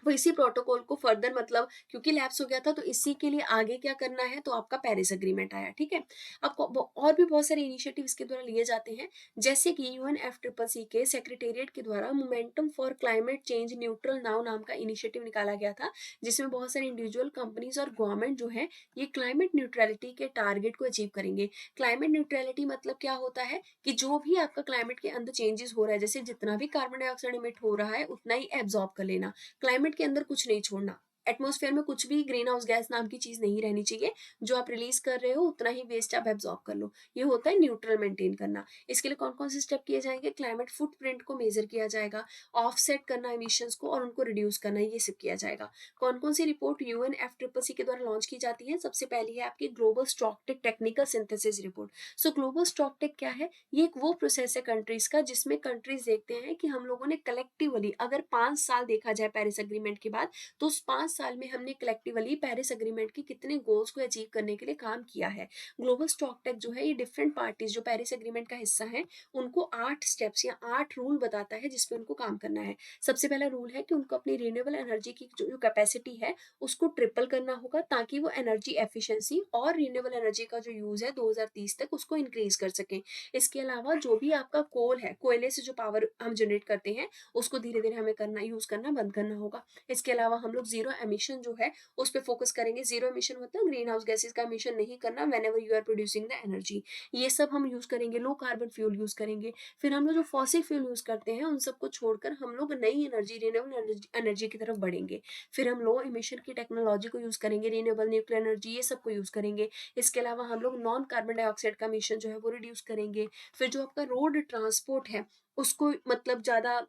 वो इसी प्रोटोकॉल को फर्दर मतलब क्योंकि लैप्स हो गया था, तो इसी के लिए आगे क्या करना है, तो आपका पेरिस अग्रीमेंट आया। ठीक है, आपको और भी बहुत सारे इनिशिएटिव इसके द्वारा लिए जाते हैं, जैसे कि यूएनएफसीसीसी के सेक्रेटेरिएट के द्वारा momentum for climate change neutral now नाम का इनिशिएटिव निकाला गया था, जिसमें बहुत सारे इंडिविजुअल कंपनीज और गवर्नमेंट जो है ये क्लाइमेट न्यूट्रलिटी के टारगेट को अचीव करेंगे। क्लाइमेट न्यूट्रलिटी मतलब क्या होता है कि जो भी आपका क्लाइमेट के अंदर चेंजेस हो रहा है, जैसे जितना भी कार्बन डाइऑक्साइड इमिट हो रहा है उतना ही एब्जॉर्ब कर लेना, क्लाइमेट के अंदर कुछ नहीं छोड़ना। एटमॉस्फेयर में कुछ भी ग्रीन हाउस गैस नाम की चीज नहीं रहनी चाहिए, जो आप रिलीज कर रहे हो उतना ही वेस्ट आप एब्जॉर्ब कर लो। ये होता है न्यूट्रल मेंटेन करना। इसके लिए कौन कौन से स्टेप किए जाएंगे, क्लाइमेट फुटप्रिंट को मेजर किया जाएगा, ऑफसेट करना एमिशंस को और उनको रिड्यूस करना, ये सब किया जाएगा। कौन कौन सी रिपोर्ट यूएनएफसीसीसी के द्वारा लॉन्च की जाती है, सबसे पहली है आपकी global stocktake technical synthesis report. So global stocktake क्या है, ये एक वो प्रोसेस है कंट्रीज का, जिसमें कंट्रीज देखते हैं कि हम लोगों ने कलेक्टिवली अगर 5 साल देखा जाए पेरिस अग्रीमेंट के बाद, तो उस 5 साल में हमने कलेक्टिवली पेरिस अग्रीमेंट के कितने गोल्स को अचीव करने के लिए काम किया है। ग्लोबल स्टॉकटेक जो है ये डिफरेंट पार्टीज जो पेरिस अग्रीमेंट का हिस्सा है उनको 8 स्टेप्स या 8 रूल बताता है जिसपे उनको काम करना है। सबसे पहला रूल है कि उनको अपनी रिन्यूएबल एनर्जी की जो कैपेसिटी है उसको ट्रिपल करना होगा, ताकि वो एनर्जी एफिशिएंसी और रिन्यूएबल एनर्जी का जो यूज है 2030 तक उसको इंक्रीज कर सकें। इसके अलावा जो भी आपका कोल है, कोयले से जो पावर हम जनरेट करते हैं, उसको धीरे धीरे हमें करना यूज करना बंद करना होगा। इसके अलावा हम लोग जीरो एमिशन जो है उस पर फोकस करेंगे। जीरो एमिशन मतलब ग्रीन हाउस गैसेस का एमिशन नहीं करना whenever you are producing the energy, ये सब हम यूज करेंगे। लो कार्बन फ्यूल यूज करेंगे। फिर हम लोग जो फॉसिल फ्यूल यूज करते हैं उन सबको छोड़कर हम लोग नई एनर्जी, रिन्यूएबल एनर्जी की तरफ बढ़ेंगे। फिर हम लो एमिशन की टेक्नोलॉजी को यूज करेंगे, रिन्यूएबल न्यूक्लियर एनर्जी, ये सब को यूज करेंगे। इसके अलावा हम लोग नॉन कार्बन डाइऑक्साइड का एमिशन जो है वो रिड्यूस करेंगे। फिर जो आपका रोड ट्रांसपोर्ट है उसको मतलब ज्यादा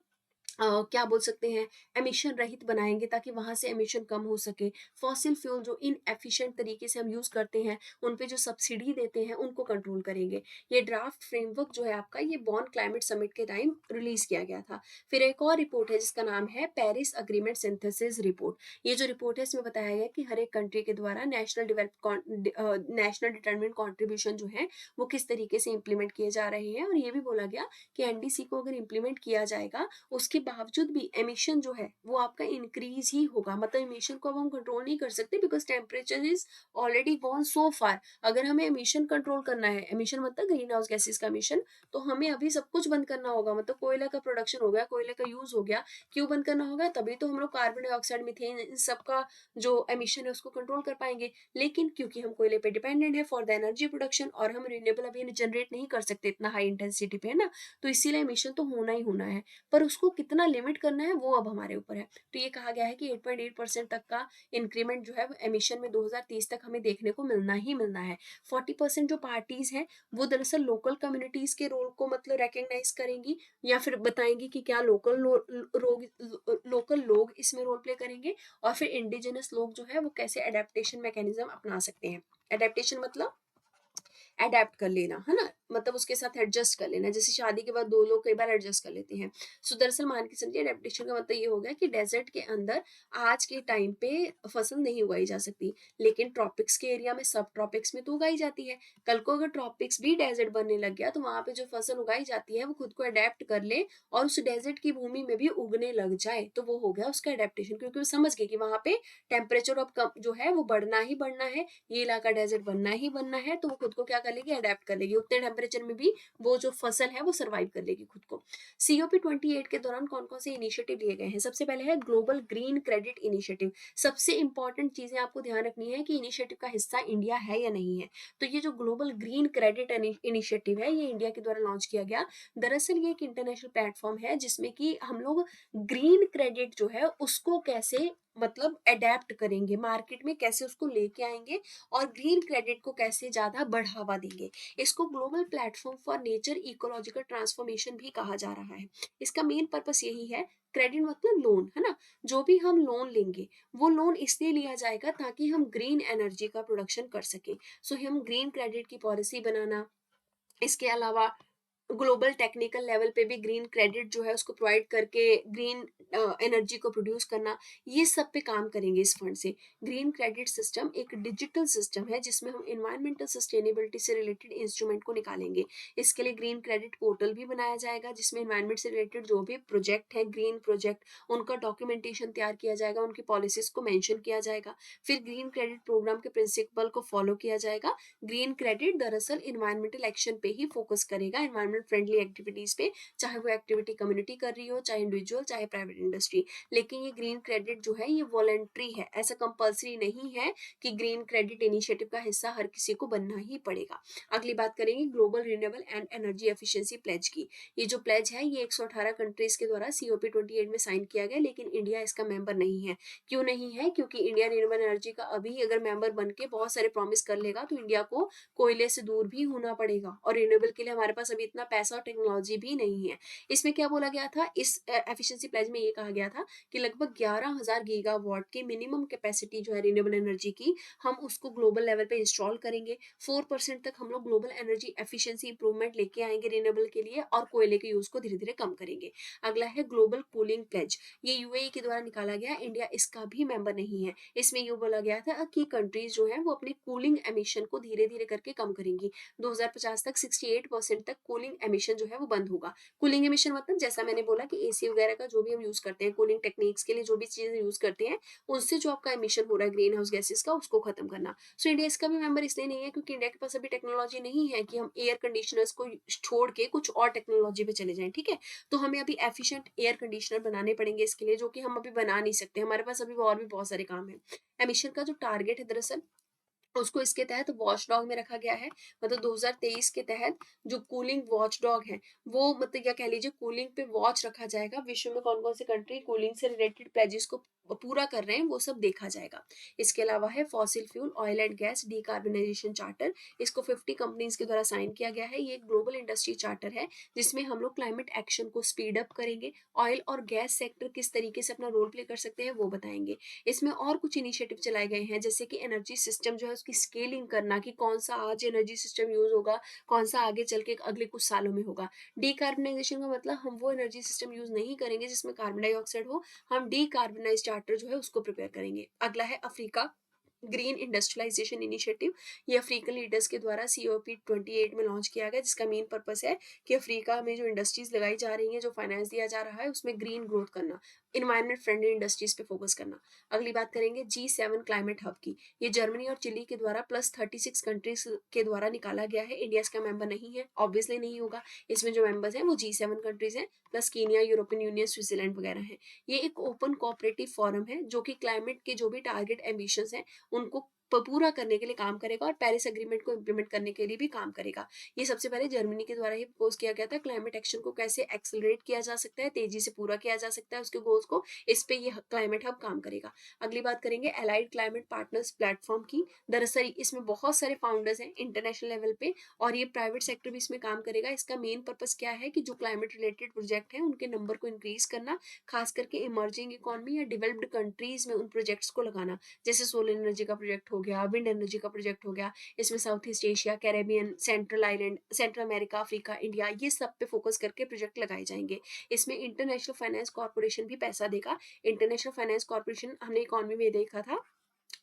क्या बोल सकते हैं, एमिशन रहित बनाएंगे, ताकि वहां से एमिशन कम हो सके। फॉसिल फ्यूल जो इन एफिशिएंट तरीके से हम यूज करते हैं, उन पे जो सब्सिडी देते हैं उनको कंट्रोल करेंगे। ये ड्राफ्ट फ्रेमवर्क जो है आपका, ये बॉन क्लाइमेट समिट के टाइम रिलीज किया गया था। फिर एक और रिपोर्ट है जिसका नाम है पेरिस अग्रीमेंट सिंथेसिस रिपोर्ट। ये जो रिपोर्ट है इसमें बताया गया कि हर एक कंट्री के द्वारा नेशनल डिटरमिनेंट कॉन्ट्रीब्यूशन जो है वो किस तरीके से इंप्लीमेंट किए जा रहे हैं। और ये भी बोला गया कि एनडीसी को अगर इंप्लीमेंट किया जाएगा उसके बावजूद भी एमिशन जो है वो आपका इंक्रीज ही होगा। मतलब एमिशन को अब हम कंट्रोल नहीं कर सकते, because temperature is already gone so far. अगर हमें एमिशन कंट्रोल करना है, एमिशन मतलब ग्रीन हाउस गैसेस का एमिशन, तो हमें अभी सब कुछ बंद करना होगा। मतलब कोयला का प्रोडक्शन हो गया, कोयले का यूज हो गया, क्यों बंद करना होगा, तभी तो हम लोग कार्बन डाइऑक्साइड, मीथेन, इन सबका जो एमिशन है उसको कंट्रोल कर पाएंगे। लेकिन क्योंकि हम कोयले पे डिपेंडेंट है फॉर द एनर्जी प्रोडक्शन, और हम रिन्यूएबल अभी जनरेट नहीं कर सकते इतना हाई इंटेंसिटी पे, है ना, तो इसीलिए एमिशन तो होना ही होना है। पर उसको कितना लिमिट करना है वो अब हमारे ऊपर है। तो ये कहा गया है कि 8.8% तक का इंक्रीमेंट जो है एमिशन में 2030 तक हमें देखने को मिलना ही मिलना है। 40% जो पार्टीज हैं वो दरअसल लोकल कम्युनिटीज के रोल को मतलब रिकग्नाइज करेंगी, या फिर बताएंगी कि क्या लोकल लोग इसमें रोल प्ले करेंगे, और फिर इंडिजिनस लोग जो है वो कैसे अडेप्टेशन मैकेनिज्म अपना सकते हैं। अडेप्टेशन मतलब अडेप्ट कर लेना, है ना, मतलब उसके साथ एडजस्ट कर लेना, जैसे शादी के बाद दो लोग कई बार एडजस्ट कर लेते हैं। सो दरअसल मान के चलिए एडेप्टेशन का मतलब ये हो गया कि डेजर्ट के अंदर आज के टाइम पे फसल नहीं उगाई जा सकती, लेकिन ट्रॉपिक्स के एरिया में, सब ट्रॉपिक्स में तो उगाई जाती है। कल को अगर ट्रॉपिक्स भी डेजर्ट बनने लग गया तो वहां पे जो फसल उगाई जाती है वो खुद को अडेप्ट कर ले और उस डेजर्ट की भूमि में भी उगने लग जाए, तो वो हो गया उसका अडेप्टेशन, क्योंकि वो समझ गए कि वहां पे टेम्परेचर अब कम जो है वो बढ़ना ही बढ़ना है, ये इलाका डेजर्ट बनना ही बनना है, तो वो खुद को क्या कर लेगी, अडेप्ट कर लेगी, उतने टेम्परेचर में भी वो जो फसल है वो सर्वाइव कर लेगी खुद को। COP28 के दौरान कौन कौन से इनिशिएटिव लिए गए हैं? सबसे पहले है ग्लोबल ग्रीन क्रेडिट इनिशिएटिव। सबसे इंपॉर्टेंट चीजें आपको ध्यान रखनी है कि इनिशिएटिव का हिस्सा इंडिया है या नहीं है। तो ये जो ग्लोबल ग्रीन क्रेडिट इनिशिएटिव है ये इंडिया के द्वारा लॉन्च किया गया। दरअसल ये एक इंटरनेशनल प्लेटफॉर्म है जिसमें कि हम लोग ग्रीन क्रेडिट जो है उसको कैसे मतलब अडेप्ट करेंगे, मार्केट में कैसे उसको लेके आएंगे और ग्रीन क्रेडिट को कैसे ज्यादा बढ़ावा देंगे। इसको global platform for nature ecological transformation भी कहा जा रहा है। इसका मेन पर्पस यही है, क्रेडिट मतलब लोन है ना, जो भी हम लोन लेंगे वो लोन इसलिए लिया जाएगा ताकि हम ग्रीन एनर्जी का प्रोडक्शन कर सकें। सो हम ग्रीन क्रेडिट की पॉलिसी बनाना, इसके अलावा ग्लोबल टेक्निकल लेवल पे भी ग्रीन क्रेडिट जो है उसको प्रोवाइड करके ग्रीन एनर्जी को प्रोड्यूस करना, ये सब पे काम करेंगे इस फंड से। ग्रीन क्रेडिट सिस्टम एक डिजिटल सिस्टम है जिसमें हम इन्वायरमेंटल सस्टेनेबिलिटी से रिलेटेड इंस्ट्रूमेंट को निकालेंगे। इसके लिए ग्रीन क्रेडिट पोर्टल भी बनाया जाएगा जिसमें इन्वायरमेंट से रिलेटेड जो भी प्रोजेक्ट है, ग्रीन प्रोजेक्ट, उनका डॉक्यूमेंटेशन तैयार किया जाएगा, उनकी पॉलिसीज को मेंशन किया जाएगा, फिर ग्रीन क्रेडिट प्रोग्राम के प्रिंसिपल को फॉलो किया जाएगा। ग्रीन क्रेडिट दरअसल इन्वायरमेंटल एक्शन पे ही फोकस करेगा, इन्वायरमेंट फ्रेंडली एक्टिविटीज पे, चाहे वो एक्टिविटी कम्युनिटी कर रही हो, चाहे इंडिविजुअल, चाहे प्राइवेट इंडस्ट्री। लेकिन ये ग्रीन क्रेडिट जो है ये वॉलंटरी है, ऐसा कंपल्सरी नहीं है कि ग्रीन क्रेडिट इनिशिएटिव का हिस्सा हर किसी को बनना ही पड़ेगा। अगली बात करेंगे global renewable and energy efficiency pledge की। ये जो प्लेज है ये 118 कंट्रीज के द्वारा COP28 में साइन किया गया, लेकिन इंडिया इसका मेंबर नहीं है। क्यों नहीं है? क्योंकि इंडिया रिन्यूएबल एनर्जी का अभी अगर मेंबर बन के बहुत सारे प्रॉमिस कर लेगा तो इंडिया को कोयले से दूर भी होना पड़ेगा, और रिन्यूएबल के लिए हमारे पास अभी इतना पैसा और टेक्नोलॉजी भी नहीं है। इसमें क्या बोला गया था, इस एफिशिएंसी प्लेज में ये कहा गया था कि लगभग 11,000 गीगावाट की मिनिमम कैपेसिटी जो है रिन्यूएबल एनर्जी की, हम उसको ग्लोबल लेवल पे इंस्टॉल करेंगे। 4% तक हम लोग ग्लोबल एनर्जी एफिशिएंसी इंप्रूवमेंट लेके आएंगे रिन्यूएबल के लिए, और कोयले के यूज को धीरे धीरे कम करेंगे। अगला है ग्लोबल कूलिंग प्लेज। ये यूएई के द्वारा निकाला गया, इंडिया इसका भी मेंबर नहीं है। इसमें ये बोला गया था कि कंट्रीज जो है वो अपने कूलिंग एमिशन को धीरे धीरे करके कम करेंगी। 2050 तक 68% तक कूलिंग एमिशन जो है वो बंद होगा। कूलिंग एमिशन मतलब जैसा मैंने बोला कि एसी वगैरह का जो भी हम यूज करते हैं, कूलिंग टेक्निक्स के लिए जो भी चीजें यूज करते हैं, उनसे जो आपका एमिशन हो रहा है ग्रीन हाउस गैसेस का, उसको खत्म करना। सो इंडिया इसका भी मेंबर इसलिए नहीं है क्योंकि इंडिया के पास अभी टेक्नोलॉजी नहीं है कि हम एयर कंडीशनर्स को छोड़ के कुछ और टेक्नोलॉजी पे चले जाएं। ठीक है, तो हमें अभी एफिशिएंट एयर कंडीशनर बनाने पड़ेंगे इसके लिए, जो कि हम अभी बना नहीं सकते, हमारे पास अभी और भी बहुत सारे काम है। एमिशन का जो टारगेट है दरअसल उसको इसके तहत वॉच डॉग में रखा गया है। मतलब 2023 के तहत जो कूलिंग वॉच डॉग है वो, मतलब क्या कह लीजिए, कूलिंग पे वॉच रखा जाएगा। विश्व में कौन कौन सी कंट्री कूलिंग से रिलेटेड प्लेजेस को पूरा कर रहे हैं वो सब देखा जाएगा। इसके अलावा है fossil fuel oil and gas decarbonisation charter. इसको 50 कंपनीज के द्वारा साइन किया गया है। ये एक ग्लोबल इंडस्ट्री चार्टर है जिसमें हम लोग क्लाइमेट एक्शन को स्पीड अप करेंगे। ऑयल और गैस सेक्टर किस तरीके से अपना रोल प्ले कर सकते हैं वो बताएंगे। इसमें और कुछ इनिशिएटिव चलाए गए हैं, जैसे कि एनर्जी सिस्टम जो है उसकी स्केलिंग करना, कि कौन सा आज एनर्जी सिस्टम यूज होगा, कौन सा आगे चल के अगले कुछ सालों में होगा। डीकार्बनाइजेशन का मतलब हम वो एनर्जी सिस्टम यूज नहीं करेंगे जिसमें कार्बन डाइऑक्साइड हो, हम डीकार्बनाइज चार्टर जो है उसको प्रिपेयर करेंगे। अगला है अफ्रीका ग्रीन इंडस्ट्रियलाइजेशन इनिशिएटिव। ये अफ्रीकन लीडर्स के द्वारा COP28 में लॉन्च किया गया, जिसका मेन पर्पस है कि अफ्रीका में जो इंडस्ट्रीज लगाई जा रही हैं, जो फाइनेंस दिया जा रहा है, उसमें ग्रीन ग्रोथ करना, इन्वायरमेंट फ्रेंडली इंडस्ट्रीज पे फोकस करना। अगली बात करेंगे G7 क्लाइमेट हब की। ये जर्मनी और चिली के द्वारा +36 कंट्रीज के द्वारा निकाला गया है। इंडिया इसका मेंबर नहीं है, ऑब्वियसली नहीं होगा। इसमें जो मेंबर्स हैं वो G7 कंट्रीज हैं, plus Kenya, European union, Switzerland वगैरह हैं। ये एक ओपन कोऑपरेटिव फोरम है जो कि क्लाइमेट के जो भी टारगेट एम्बिशंस हैं उनको पूरा करने के लिए काम करेगा और पेरिस एग्रीमेंट को इम्प्लीमेंट करने के लिए भी काम करेगा। ये सबसे पहले जर्मनी के द्वारा ही प्रपोज किया गया था। क्लाइमेट एक्शन को कैसे एक्सेलरेट किया जा सकता है, तेजी से पूरा किया जा सकता है उसके गोल्स को, इस पे ये क्लाइमेट हब काम करेगा। अगली बात करेंगे एलाइड क्लाइमेट पार्टनर्स प्लेटफॉर्म की। दरअसल इसमें बहुत सारे फाउंडर्स हैं इंटरनेशनल लेवल पे, और ये प्राइवेट सेक्टर भी इसमें काम करेगा। इसका मेन पर्पस क्या है कि जो क्लाइमेट रिलेटेड प्रोजेक्ट है उनके नंबर को इंक्रीज करना, खास करके इमर्जिंग इकोनॉमी या डेवलप्ड कंट्रीज में उन प्रोजेक्ट्स को लगाना, जैसे सोलर एनर्जी का प्रोजेक्ट हो गया, विंड एनर्जी का प्रोजेक्ट हो गया, इसमें south east Asia, Caribbean, central island, central America, Africa, India, ये सब पे फोकस करके प्रोजेक्ट लगाए जाएंगे। इसमें इंटरनेशनल फाइनेंस कॉर्पोरेशन भी पैसा देगा। इंटरनेशनल फाइनेंस कॉर्पोरेशन हमने इकोनॉमी में देखा था,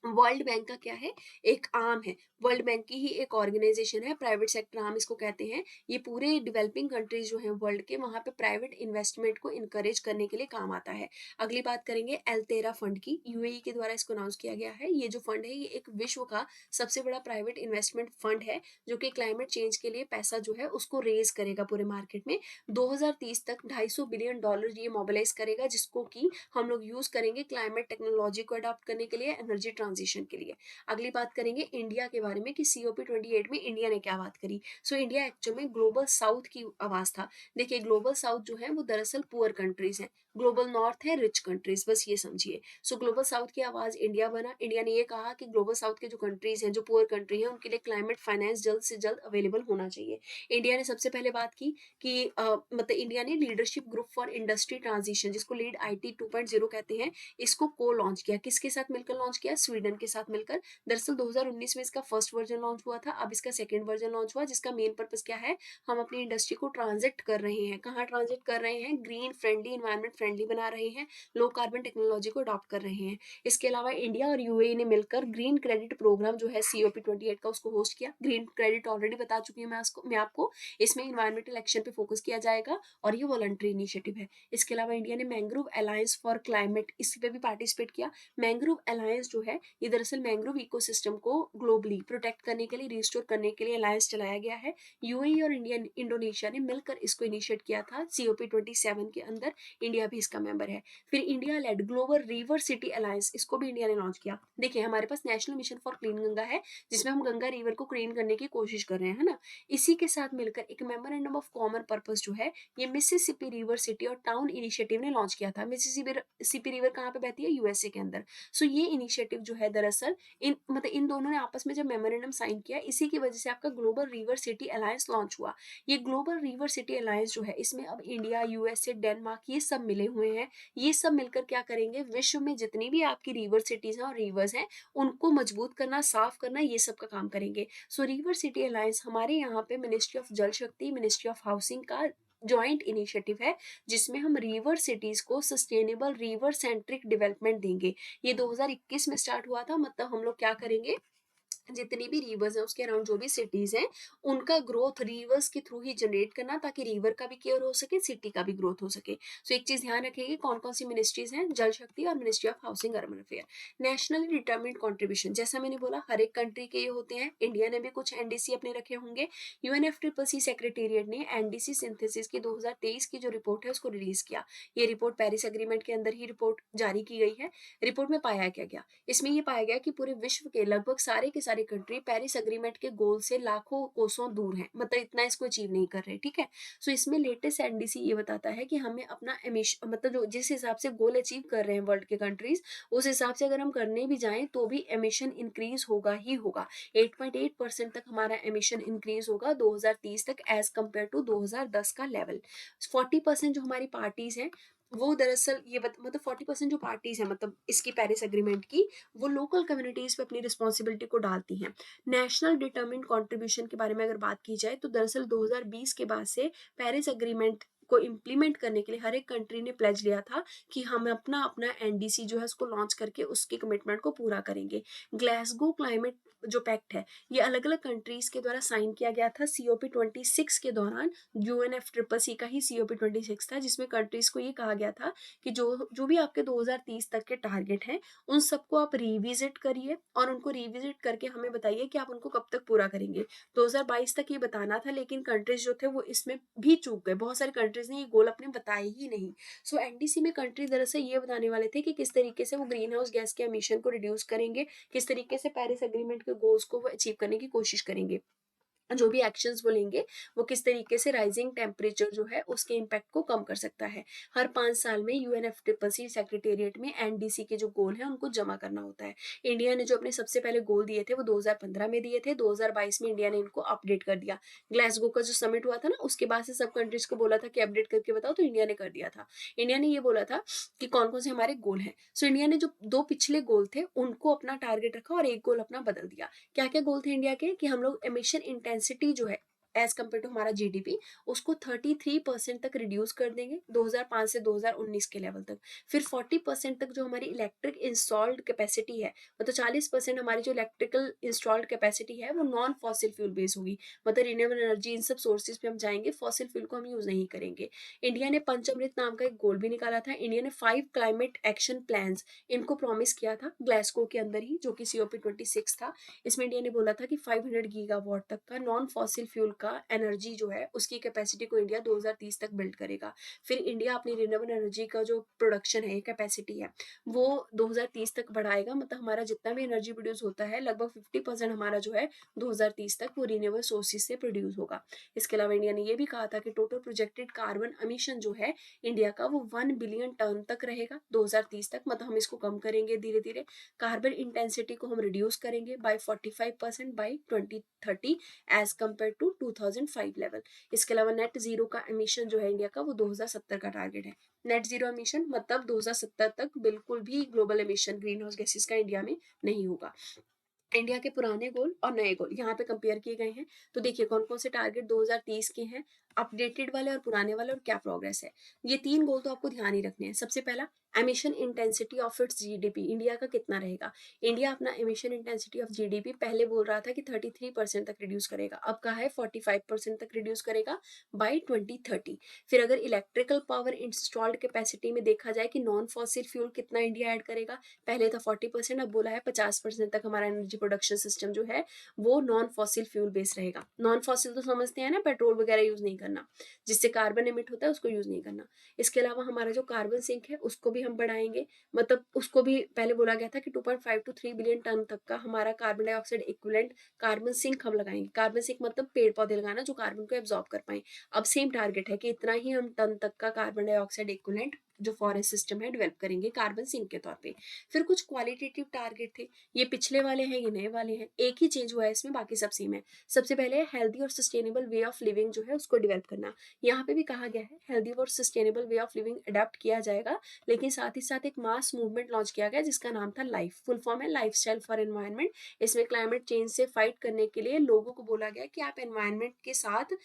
वर्ल्ड बैंक का क्या है, एक आर्म है, वर्ल्ड बैंक की ही एक ऑर्गेनाइजेशन है, प्राइवेट सेक्टर आर्म इसको कहते हैं। ये पूरे डेवलपिंग कंट्रीज जो हैं वर्ल्ड के, वहां पे प्राइवेट इन्वेस्टमेंट को इनकरेज करने के लिए काम आता है। अगली बात करेंगे एल्तेरा फंड की, यूएई के द्वारा इसको अनाउंस किया गया है। ये जो फंड है ये एक विश्व का सबसे बड़ा प्राइवेट इन्वेस्टमेंट फंड है, जो कि क्लाइमेट चेंज के लिए पैसा जो है उसको रेज करेगा पूरे मार्केट में। 2030 तक $250 बिलियन ये मोबिलाइज करेगा, जिसको कि हम लोग यूज करेंगे क्लाइमेट टेक्नोलॉजी को अडॉप्ट करने के लिए, एनर्जी ट्रांजिशन के लिए। अगली बात करेंगे इंडिया के बारे में कि COP28 में इंडिया ने क्या बात करी। इंडिया एक्चुअल में ग्लोबल साउथ की आवाज था। देखिए ग्लोबल साउथ जो है वो दरअसल पुअर कंट्रीज हैं, ग्लोबल नॉर्थ है रिच कंट्रीज, बस ये समझिए। ग्लोबल साउथ की आवाज इंडिया बना। इंडिया ने ये कहा कि ग्लोबल साउथ के जो कंट्रीज हैं, जो पुअर कंट्री है, उनके लिए क्लाइमेट फाइनेंस जल्द से जल्द अवेलेबल होना चाहिए। इंडिया ने सबसे पहले बात की कि मतलब इंडिया ने leadership group for industry transition, जिसको लीड IT 2.0 कहते हैं, इसको को लॉन्च किया। किसके साथ मिलकर लॉन्च किया? स्वीडन के साथ मिलकर। दरअसल 2019 में इसका फर्स्ट वर्जन लॉन्च हुआ था, अब इसका सेकंड वर्जन लॉन्च हुआ, जिसका मेन पर्पस क्या है, हम अपनी इंडस्ट्री को ट्रांजिट कर रहे हैं। कहाँ ट्रांजिट कर रहे हैं? ग्रीन फ्रेंडली, इन्वायरमेंट फ्रेंडली बना रहे हैं, लो कार्बन टेक्नोलॉजी को अडॉप्ट कर रहे हैं। इसके अलावा इंडिया और यूएई ने मिलकर ग्रीन क्रेडिट प्रोग्राम जो है COP28 का, उसको होस्ट किया। ग्रीन क्रेडिट ऑलरेडी बता चुकी हूँ मैं आपको, इसमें इन्वायरमेंटल एक्शन पे फोकस किया जाएगा और ये वॉलंटरी इनिशिएटिव है। इसके अलावा इंडिया ने मैंग्रोव अलायंस फॉर क्लाइमेट, इस पे भी पार्टिसिपेट किया। मैंग्रोव अलायंस जो है ये दरअसल मैंग्रोव इकोसिस्टम को ग्लोबली प्रोटेक्ट करने के लिए, रिस्टोर करने के लिए अलायंस चलाया गया है। यूएई और इंडोनेशिया ने मिलकर इसको इनिशिएट किया था COP27 के अंदर। इंडिया भी इसका मेंबर है। फिर India led global river city alliance, इसको भी इंडिया ने लॉन्च किया। देखिए हमारे पास national mission for clean Ganga है, जिसमें हम गंगा रिवर को क्लीन करने की कोशिश कर रहे हैं, है ना। इसी के साथ मिलकर एक मेमोरेंडम ऑफ कॉमन पर्पस जो है, ये मिसिसिपी रिवर सिटी और टाउन इनिशिएटिव ने लॉन्च किया था। मिसिसिपी रिवर कहाँ पे बहती है? यूएसए के अंदर। ये इनिशिएटिव जो है दरअसल इन दोनों ने आपस में जब मेमोरेंडम साइन किया, इसी की वजह से आपका global river city alliance launch हुआ। ये ग्लोबल रिवर सिटी अलायंस जो है, इसमें अब इंडिया, यूएसए, डेनमार्क, ये सब मिले हुए हैं। ये सब मिलकर क्या करेंगे, विश्व में जितनी भी आपकी रिवर सिटीज हैं और रिवर्स हैं, उनको मजबूत करना, साफ करना, ये सब का काम करेंगे। रिवर सिटी अलायंस हमारे यहाँ पे मिनिस्ट्री ऑफ जल शक्ति, मिनिस्ट्री ऑफ हाउसिंग का जॉइंट इनिशिएटिव है, जिसमें हम रिवर सिटीज को सस्टेनेबल रिवर सेंट्रिक डेवलपमेंट देंगे। ये 2021 में स्टार्ट हुआ था। मतलब हम लोग क्या करेंगे, जितनी भी रिवर्स हैं उसके अराउंड जो भी सिटीज हैं, उनका ग्रोथ रिवर्स के थ्रू ही जनरेट करना, ताकि रिवर का भी केयर हो सके, सिटी का भी ग्रोथ हो सके। एक चीज ध्यान रखिएगा, कौन कौन सी मिनिस्ट्रीज हैं, जल शक्ति और ministry of housing urban affair. Nationally determined contribution, जैसा मैंने बोला हर एक कंट्री के ये होते हैं। इंडिया ने भी कुछ NDC अपने रखे होंगे। UNFCCC सेक्रेटेरिएट ने NDC सिंथेसिस की 2023 की जो रिपोर्ट है उसको रिलीज किया। ये रिपोर्ट पेरिस एग्रीमेंट के अंदर ही रिपोर्ट जारी की गई है। रिपोर्ट में पाया क्या गया, इसमें ये पाया गया कि पूरे विश्व के लगभग सारे के सारे कंट्री पेरिस एग्रीमेंट के गोल से लाखों कोसों दूर हैं, मतलब इतना इसको अचीव नहीं कर रहे, ठीक है। इसमें लेटेस्ट NDC ये बताता है कि हमें अपना एमिशन, मतलब जो जिस हिसाब से गोल अचीव कर रहे हैं वर्ल्ड के कंट्रीज, उस हिसाब से अगर हम करने भी जाएं तो भी एमिशन इंक्रीज होगा ही होगा। 8.8% तक हमारा एमिशन इंक्रीज होगा 2030 तक, एज कम्पेयर टू 2010 का लेवल। 40% जो हमारी पार्टीज हैं वो दरअसल मतलब 40% जो पार्टीज हैं, मतलब इसकी पेरिस एग्रीमेंट की, वो लोकल कम्युनिटीज पे अपनी रिस्पॉन्सिबिलिटी को डालती हैं। नेशनल डिटर्मिन्ड कंट्रीब्यूशन के बारे में अगर बात की जाए तो दरअसल 2020 के बाद से पेरिस एग्रीमेंट को इम्प्लीमेंट करने के लिए हर एक कंट्री ने प्लेज लिया था कि हम अपना अपना NDC जो है उसको लॉन्च करके उसके कमिटमेंट को पूरा करेंगे। ग्लासगो क्लाइमेट जो पैक्ट है, ये अलग अलग कंट्रीज के द्वारा साइन किया गया था COP26 के दौरान। UNFCCC का ही COP26 था, जिसमें कंट्रीज को ये कहा गया था कि जो जो भी आपके 2030 तक के टारगेट हैं, उन सबको आप रिविजिट करिए और उनको रिविजिट करके हमें बताइए कि आप उनको कब तक पूरा करेंगे। 2022 तक ये बताना था, लेकिन कंट्रीज जो थे वो इसमें भी चूक गए। बहुत सारे कंट्रीज ने ये गोल अपने बताए ही नहीं। NDC में कंट्री दरअसल ये बताने वाले थे कि किस तरीके से वो ग्रीन हाउस गैस के एमिशन को रिड्यूस करेंगे, किस तरीके से पेरिस एग्रीमेंट के गोल्स को वो अचीव करने की कोशिश करेंगे। जो भी एक्शंस वो लेंगे वो किस तरीके से राइजिंग टेम्परेचर जो है उसके इम्पैक्ट को कम कर सकता है। हर 5 साल में यूएनएफसीसीसी सेक्रेटेरिएट में एनडीसी के जो गोल है उनको जमा करना होता है। इंडिया ने जो अपने सबसे पहले गोल दिए थे वो 2015 में दिए थे, 2022 में इंडिया ने इनको अपडेट कर दिया। ग्लासगो का जो समिट हुआ था ना, उसके बाद से सब कंट्रीज को बोला था कि अपडेट करके बताओ, तो इंडिया ने कर दिया था। इंडिया ने ये बोला था कि कौन कौन से हमारे गोल हैं। सो इंडिया ने जो दो पिछले गोल थे उनको अपना टारगेट रखा और एक गोल अपना बदल दिया। क्या क्या गोल थे इंडिया के, कि हम लोग एमिशन इंटेंसिटी जो है एज कम्पेयर टू हमारा जीडीपी उसको 33% तक रिड्यूस कर देंगे 2005 से 2019 के लेवल तक। फिर 40% तक जो हमारी इलेक्ट्रिक इंस्टॉल्ड कैपेसिटी है, मतलब 40% हमारी जो इलेक्ट्रिकल इंस्टॉल्ड कैपेसिटी है वो नॉन फॉसिल फ्यूल बेस होगी, मतलब रिन्यूएबल एनर्जी इन सब सोर्सेज पे हम जाएंगे, फॉसिल फ्यूल को हम यूज नहीं करेंगे। इंडिया ने पंचामृत नाम का एक गोल भी निकाला था। इंडिया ने 5 क्लाइमेट एक्शन प्लान्स इनको प्रॉमिस किया था ग्लासगो के अंदर ही, जो कि COP26 था। इसमें इंडिया ने बोला था कि 500 गीगावाट तक का नॉन फॉसिल फ्यूल का एनर्जी जो है उसकी कैपेसिटी को इंडिया 2030 तक बिल्ड करेगा। फिर इंडिया अपनी रिन्यूएबल एनर्जी का जो प्रोडक्शन है, कैपेसिटी है, वो 2030 तक बढ़ाएगा। मतलब हमारा जितना भी एनर्जी प्रोड्यूस होता है लगभग 50% हमारा जो है 2030 तक वो रिन्यूएबल सोर्सेज से प्रोड्यूस होगा। इसके अलावा इंडिया ने ये भी कहा था कि टोटल प्रोजेक्टेड कार्बन एमिशन जो है इंडिया का वो 1 बिलियन टन तक रहेगा 2030 तक, मतलब हम इसको कम करेंगे धीरे धीरे। कार्बन इंटेंसिटी को हम रिड्यूस करेंगे by 45% by 2030 as compare to 2005 level. इसके अलावा नेट जीरो का एमिशन जो है इंडिया का वो 2070 का टारगेट है। नेट जीरो एमिशन मतलब 2070 तक बिल्कुल भी global emission green house gases का इंडिया में नहीं होगा। इंडिया के पुराने गोल और नए गोल यहाँ पे कंपेयर किए गए हैं। तो देखिए कौन कौन से टारगेट 2030 के हैं, अपडेटेड वाले और पुराने वाले, और क्या प्रोग्रेस है। ये 3 गोल तो आपको ध्यान ही रखने हैं। सबसे पहला, emission intensity of its GDP, India का कितना रहेगा। इंडिया अपना एमिशन इंटेंसिटी ऑफ जीडीपी पहले बोल रहा था कि 33% तक रिड्यूस करेगा, अब कहा है 45% तक रिड्यूस करेगा बाई 2030। फिर अगर इलेक्ट्रिकल पावर इंस्टॉल्ड कैपेसिटी में देखा जाए कि नॉन फॉसिल फ्यूल कितना इंडिया ऐड करेगा, पहले था 40%, अब बोला है 50% तक हमारा एनर्जी प्रोडक्शन सिस्टम जो है वो नॉन फॉसिल फ्यूल बेस्ड रहेगा। नॉन फॉसिल तो समझते हैं ना, पेट्रोल वगैरह यूज नहीं करना, जिससे कार्बन एमिट होता है उसको यूज नहीं करना। इसके अलावा हमारा जो कार्बन सिंक है उसको भी हम बढ़ाएंगे, मतलब उसको भी पहले बोला गया था कि 2.5 to 3 बिलियन टन तक का हमारा carbon dioxide equivalent carbon sink हम लगाएंगे। कार्बन सिंक मतलब पेड़ पौधे लगाना जो कार्बन को एब्जॉर्ब कर पाए। अब सेम टारगेट है कि इतना ही हम टन तक का कार्बन डाइऑक्साइड इक्विवेलेंट जो फॉरेस्ट सिस्टम है डेवलप करेंगे कार्बन सिंक के तौर पे। फिर कुछ क्वालिटेटिव टारगेट थे, ये पिछले वाले हैं ये नए वाले हैं, एक ही चेंज हुआ है इसमें, बाकी सब सेम है। सबसे पहले हेल्दी और सस्टेनेबल वे ऑफ लिविंग जो है उसको डेवलप करना। यहाँ पे भी कहा गया है हेल्दी और sustainable way of living adapt किया जाएगा, लेकिन साथ ही साथ एक मास मूवमेंट लॉन्च किया गया जिसका नाम था लाइफ, फुल फॉर्म है लाइफ स्टाइल फॉर एनवायरमेंट। इसमें क्लाइमेट चेंज से फाइट करने के लिए लोगों को बोला गया कि आप एनवायरमेंट के साथ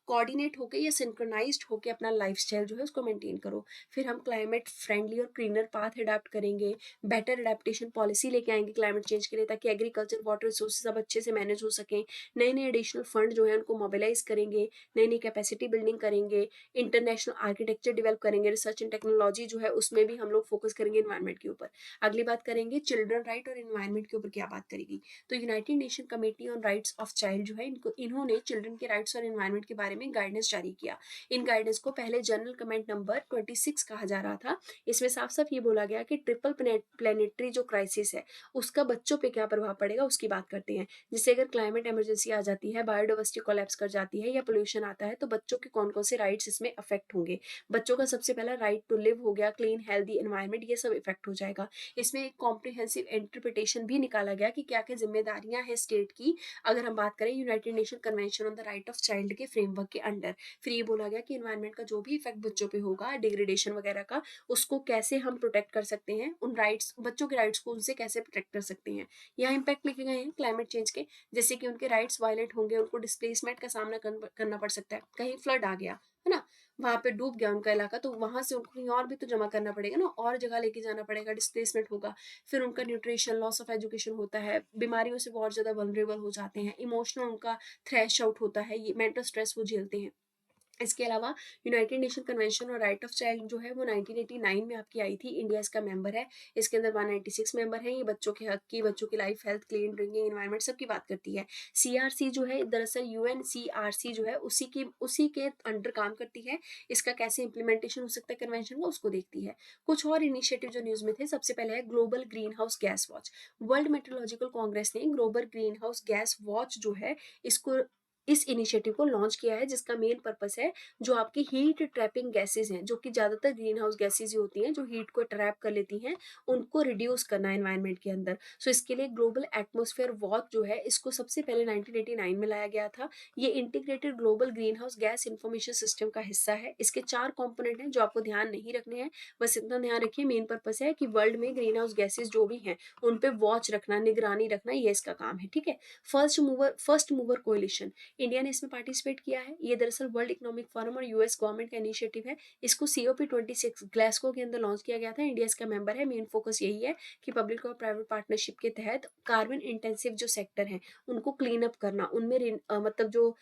कोऑर्डिनेट होकर या सिंक्रोनाइज्ड होकर अपना लाइफस्टाइल जो है उसको मेंटेन करो। फिर हम क्लाइमेट फ्रेंडली और क्लीनर पाथ अडाप्ट करेंगे, बेटर अडेप्टेशन पॉलिसी लेके आएंगे क्लाइमेट चेंज के लिए, ताकि एग्रीकल्चर वाटर रिसोर्सेज अब अच्छे से मैनेज हो सकें। नए नए एडिशनल फंड जो है उनको मोबिलाइज करेंगे, नई नई कैपेसिटी बिल्डिंग करेंगे, इंटरनेशनल आर्किटेक्चर डेवलप करेंगे, रिसर्च एंड टेक्नोलॉजी जो है उसमें भी हम लोग फोकस करेंगे इन्वायरमेंट के ऊपर। अगली बात करेंगे चिल्ड्रन राइट और इन्वायरमेंट के ऊपर क्या बात करेगी। तो United nation committee on rights of child जो है इन्होंने चिल्ड्रन के राइट्स और इन्वायरमेंट के बारे में गाइडेंस जारी किया। इन गाइडेंस को पहले जनरल कमेंट नंबर 26 कहा जा रहा था। इसमें साफ साफ ये बोला गया कि ट्रिपल प्लेनेटरी जो क्राइसिस है उसका बच्चों पे क्या प्रभाव पड़ेगा उसकी बात करते हैं। जिससे अगर क्लाइमेट इमरजेंसी आ जाती है, बायोडाइवर्सिटी कोलैप्स कर जाती है या पोल्यूशन आता है, तो बच्चों के कौन कौन से राइट्स इसमें अफेक्ट होंगे। बच्चों का सबसे पहला राइट टू लिव हो गया, क्लीन हेल्दी एनवायरनमेंट, ये सब इफेक्ट हो जाएगा। इसमें एक कॉम्प्रिहेंसिव इंटरप्रिटेशन भी निकाला गया कि क्या क्या जिम्मेदारियां हैं स्टेट की, अगर हम बात करें United nation convention on the right of child के फ्रेमवर्क के अंडर। फिर ये बोला गया कि इन्वायरमेंट का जो भी इफेक्ट बच्चों पे होगा, डिग्रेडेशन वगैरह का, उसको कैसे हम प्रोटेक्ट कर सकते हैं, उन राइट्स, बच्चों के राइट्स को उनसे कैसे प्रोटेक्ट कर सकते हैं। यहाँ इम्पैक्ट लिखे गए हैं क्लाइमेट चेंज के, जैसे कि उनके राइट्स वायलेट होंगे, उनको डिस्प्लेसमेंट का सामना करना पड़ सकता है, कहीं फ्लड आ गया है ना, वहां पे डूब गया उनका इलाका, तो वहां से उनको कहीं और भी तो जमा करना पड़ेगा ना, और जगह लेके जाना पड़ेगा, डिस्प्लेसमेंट होगा। फिर उनका न्यूट्रिशन, लॉस ऑफ एजुकेशन होता है, बीमारियों से बहुत ज्यादा वल्नरेबल हो जाते हैं, इमोशनल उनका थ्रैश आउट होता है, ये मेंटल स्ट्रेस वो झेलते हैं। इसके अलावा यूनाइटेड नेशन कन्वेंशन और राइट ऑफ चाइल्ड जो है वो 1989 में आपकी आई थी, इंडिया इसका मेंबर है। इसके अंदर 196 मेंबर हैं। ये बच्चों के हक की, बच्चों की life, health, clean drinking environment सबकी बात करती है। सीआरसी जो है दरअसल यूएनसीआरसी जो है उसी के अंडर काम करती है। इसका कैसे इंप्लीमेंटेशन हो सकता है कन्वेंशन का, उसको देखती है। कुछ और इनिशिएटिव जो न्यूज में थे, सबसे पहले है global green house gas watch. World meteorological congress ने global green house gas watch जो है इसको इस इनिशिएटिव को लॉन्च किया है, जिसका मेन पर्पस है जो आपकी हीट ट्रैपिंग गैसेस हैं, जो कि ज़्यादातर ग्रीन हाउस गैसेस ही होती हैं जो हीट को ट्रैप कर लेती हैं, उनको रिड्यूस करना एनवायरनमेंट के अंदर। सो इसके लिए ग्लोबल एटमॉस्फेयर वॉच जो है, इसको सबसे पहले 1989 में लाया गया था। ये integrated global green house gas information system का हिस्सा है। इसके 4 कंपोनेंट हैं जो आपको ध्यान नहीं रखने हैं, बस इतना ध्यान रखिए मेन पर्पस है कि वर्ल्ड में ग्रीन हाउस गैसेस जो भी हैं उन पे वॉच रखना, निगरानी रखना, ये इसका काम है, ठीक है। फर्स्ट मूवर कोएलिशन, इंडिया ने इसमें पार्टिसिपेट किया है। ये दरअसल वर्ल्ड इकोनॉमिक फोरम और यूएस गवर्नमेंट का इनिशिएटिव है। इसको COP26 ग्लासगो के अंदर लॉन्च किया गया था। इंडिया इसका मेंबर है। मेन फोकस यही है कि पब्लिक और प्राइवेट पार्टनरशिप के तहत कार्बन इंटेंसिव जो सेक्टर हैं उनको क्लीन अप करना, उनमें मतलब जो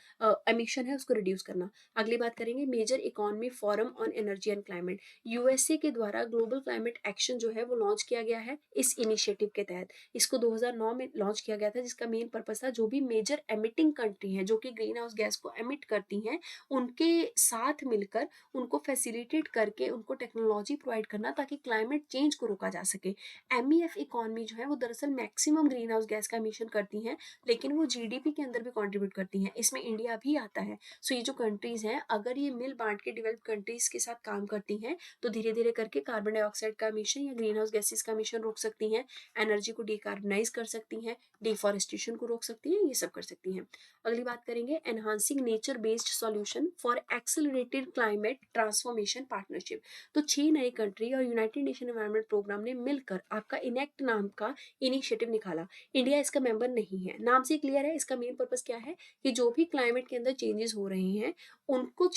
एमिशन है उसको रिड्यूस करना। अगली बात करेंगे major economy forum on energy and climate. USA के द्वारा ग्लोबल क्लाइमेट एक्शन जो है वो लॉन्च किया गया है इस इनिशिएटिव के तहत। इसको 2009 में लॉन्च किया गया था, जिसका मेन पर्पस था जो भी मेजर एमिटिंग कंट्री हैं जो कि ग्रीन हाउस गैस को एमिट करती हैं, उनके साथ मिलकर उनको फैसिलिटेट करके उनको टेक्नोलॉजी प्रोवाइड करना ताकि क्लाइमेट चेंज को रोका जा सके। MEF इकोनॉमी जो है वो दरअसल मैक्सिमम ग्रीन हाउस गैस का एमिशन करती हैं, लेकिन वो GDP के अंदर भी कंट्रीब्यूट करती हैं। इसमें इंडिया भी आता है। सो ये जो कंट्रीज हैं, अगर ये मिल बांट के डेवलप कंट्रीज के साथ काम करती हैं तो धीरे धीरे करके कार्बन डाइऑक्साइड का एमिशन या ग्रीन हाउस गैसेस का एमिशन रोक सकती हैं, एनर्जी को डिकार्बनाइज कर सकती हैं, डिफॉरेस्टेशन को रोक सकती हैं, ये सब कर सकती हैं। अगली बात करेंगे enhancing nature based solution for accelerated climate transformation partnership. तो 6 नए कंट्री और यूनाइटेड नेशन एनवायरनमेंट प्रोग्राम ने मिलकर आपका इनेक्ट नाम का इनिशिएटिव निकाला। इंडिया इसका मेंबर नहीं है, नाम से क्लियर है। इसका मेन पर्पस क्या है कि जो भी क्लाइमेट के अंदर चेंजेस हो रहे हैं उनको उन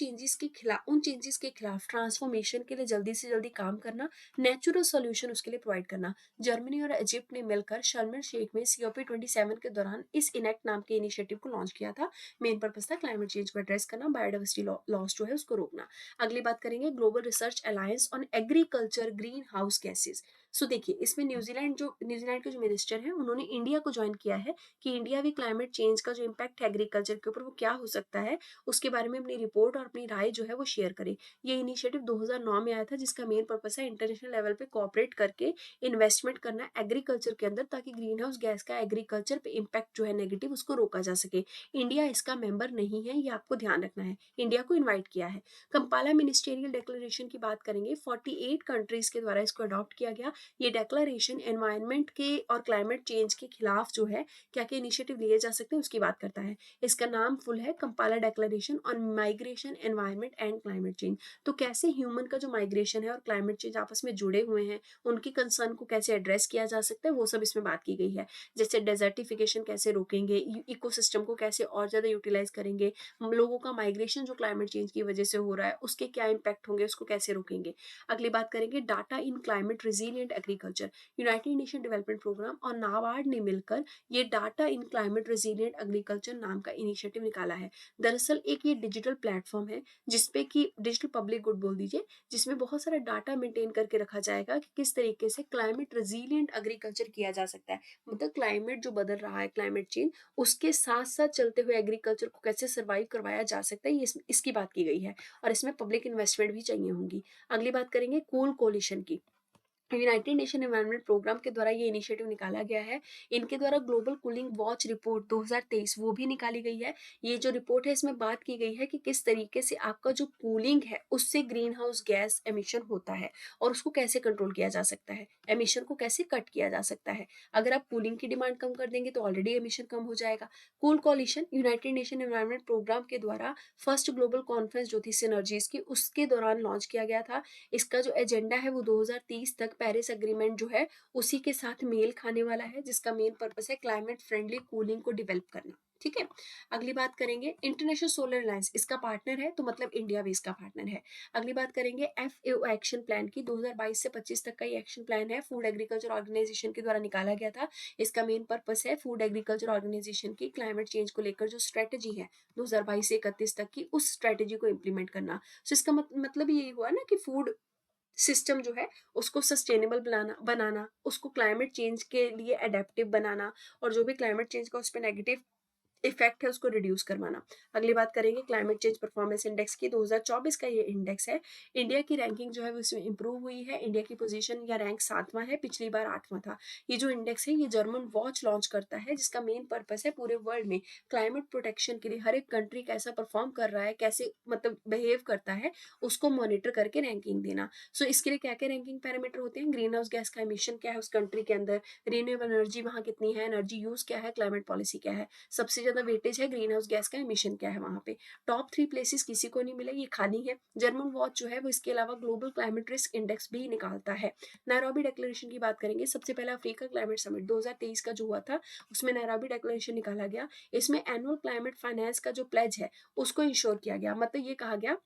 चेंजेस के खिलाफ ट्रांसफॉर्मेशन के लिए जल्दी से जल्दी काम करना, नेचुरल सॉल्यूशन उसके लिए प्रोवाइड करना। जर्मनी और इजिप्ट ने मिलकर शर्म शेख में COP27 के दौरान इस इनेक्ट नाम के इनिशिएटिव को लॉन्च किया था। मेन पर्पस था क्लाइमेट चेंज को एड्रेस करना, बायोडाइवर्सिटी लॉस जो है उसको रोकना। अगली बात करेंगे global research alliance on agriculture green house gases. So देखिए, इसमें न्यूजीलैंड के जो मिनिस्टर हैं उन्होंने इंडिया को ज्वाइन किया है कि इंडिया भी क्लाइमेट चेंज का जो इम्पैक्ट है एग्रीकल्चर के ऊपर वो क्या हो सकता है, उसके बारे में अपनी रिपोर्ट और अपनी राय जो है वो शेयर करे। ये इनिशिएटिव 2009 में आया था, जिसका मेन पर्पस है इंटरनेशनल लेवल पे कोऑपरेट करके इन्वेस्टमेंट करना एग्रीकल्चर के अंदर, ताकि ग्रीन हाउस गैस का एग्रीकल्चर पे इम्पैक्ट जो है नेगेटिव उसको रोका जा सके। इंडिया इसका मेंबर नहीं है, ये आपको ध्यान रखना है। इंडिया को इन्वाइट किया है। कंपाला मिनिस्टेरियल डिक्लेरेशन की बात करेंगे, 48 कंट्रीज के द्वारा इसको अडॉप्ट किया गया। ये डिक्लेरेशन एनवायरनमेंट के और क्लाइमेट चेंज के खिलाफ जो है क्या क्या इनिशिएटिव लिए जा सकते हैं उसकी बात करता है। इसका नाम फुल है Kampala declaration on migration, environment and climate change. तो कैसे ह्यूमन का जो माइग्रेशन है और क्लाइमेट चेंज आपस में जुड़े हुए हैं, उनकी कंसर्न को कैसे एड्रेस किया जा सकता है, वो सब इसमें बात की गई है। जैसे डेजर्टिफिकेशन कैसे रोकेंगे, इकोसिस्टम को कैसे और ज़्यादा यूटिलाइज करेंगे, हम लोगों का माइग्रेशन जो क्लाइमेट चेंज की वजह से हो रहा है उसके क्या इम्पैक्ट होंगे, उसको कैसे रोकेंगे। अगली बात करेंगे data in climate resilient agriculture. United Nation Development Programme और नाबार्ड ने मिलकर ये data in climate resilient agriculture नाम का इनिशिएटिव निकाला है। दरअसल एक ये डिजिटल प्लेटफॉर्म है जिसपे कि डिजिटल पब्लिक गुड बोल दीजिए, जिसमें बहुत सारा डाटा मेंटेन करके रखा जाएगा कि किस तरीके से क्लाइमेट रिजिलियंट एग्रीकल्चर किया जा सकता है। मतलब क्लाइमेट जो बदल रहा है, क्लाइमेट चेंज, उसके साथ साथ चलते हुए एग्रीकल्चर को कैसे सर्वाइव करवाया जा सकता है, ये इसकी बात की गई है। और इसमें पब्लिक इन्वेस्टमेंट भी चाहिए होंगी। अगली बात करेंगे कूल कोलिशन की। यूनाइटेड नेशन एनवायरनमेंट प्रोग्राम के द्वारा ये इनिशिएटिव निकाला गया है। इनके द्वारा ग्लोबल कूलिंग वॉच रिपोर्ट 2023 वो भी निकाली गई है। ये जो रिपोर्ट है इसमें बात की गई है कि किस तरीके से आपका जो कूलिंग है उससे ग्रीन हाउस गैस एमिशन होता है और उसको कैसे कंट्रोल किया जा सकता है, एमिशन को कैसे कट किया जा सकता है। अगर आप कूलिंग की डिमांड कम कर देंगे तो ऑलरेडी एमिशन कम हो जाएगा। Cool coalition United Nation Environment Programme के द्वारा फर्स्ट ग्लोबल कॉन्फ्रेंस जो थी सिनर्जीज की, उसके दौरान लॉन्च किया गया था। इसका जो एजेंडा है वो 2030 तक पेरिस एग्रीमेंट जो है उसी के साथ मेल खाने वाला है, जिसका मेन पर्पस है क्लाइमेट फ्रेंडली कूलिंग को डेवलप करना। ठीक है। अगली बात करेंगे इंटरनेशनल सोलर अलायंस, इसका पार्टनर है तो मतलब इंडिया भी इसका पार्टनर है। अगली बात करेंगे FAO एक्शन प्लान की। 2022 से 25 तक का ये एक्शन प्लान है, फूड एग्रीकल्चर ऑर्गेनाइजेशन के द्वारा निकाला गया था। इसका मेन पर्पस है फूड एग्रीकल्चर ऑर्गेनाइजेशन की क्लाइमेट चेंज को लेकर जो स्ट्रेटेजी है 2022 से 31 तक की, उस स्ट्रेटेजी को इम्प्लीमेंट करना। तो इसका मतलब यही हुआ ना कि फूड सिस्टम जो है उसको सस्टेनेबल बनाना, उसको क्लाइमेट चेंज के लिए अडेप्टिव बनाना, और जो भी क्लाइमेट चेंज का उस पर नेगेटिव इफेक्ट है उसको रिड्यूस करवाना। अगली बात करेंगे क्लाइमेट चेंज परफॉर्मेंस इंडेक्स की। 2024 का ये इंडेक्स है। इंडिया की रैंकिंग जो है वो इसमें इंप्रूव हुई है। इंडिया की पोजीशन या रैंक 7वां है, पिछली बार 8वां था। ये जो इंडेक्स है ये जर्मन वॉच लॉन्च करता है, जिसका मेन पर्पस है पूरे वर्ल्ड में क्लाइमेट प्रोटेक्शन के लिए हर एक कंट्री कैसा परफॉर्म कर रहा है, कैसे मतलब बिहेव करता है, उसको मॉनिटर करके रैंकिंग देना। सो इसके लिए क्या क्या रैंकिंग पैरामीटर होते हैं? ग्रीन हाउस गैस का एमिशन क्या है उस कंट्री के अंदर, रिन्यूएबल एनर्जी वहाँ कितनी है, एनर्जी यूज क्या है, क्लाइमेट पॉलिसी क्या है, सबसे ज्यादा वेटेज है ग्रीन हाउस गैस का एमिशन क्या है वहाँ पे। टॉप 3 प्लेसेस किसी को नहीं मिले, ये खाली है। जर्मन वॉच जो है वो इसके अलावा ग्लोबल क्लाइमेट रिस्क इंडेक्स भी निकालता है। नैरोबी डिक्लेरेशन की बात करेंगे। सबसे पहला अफ्रीका क्लाइमेट समिट 2023 का जो हुआ था उसमें नैरोबी डिक्लेरेशन निकाला गया। इसमें एनुअल क्लाइमेट फाइनेंस का जो प्लेज है उसको इंश्योर किया गया। मतलब ये कहा गया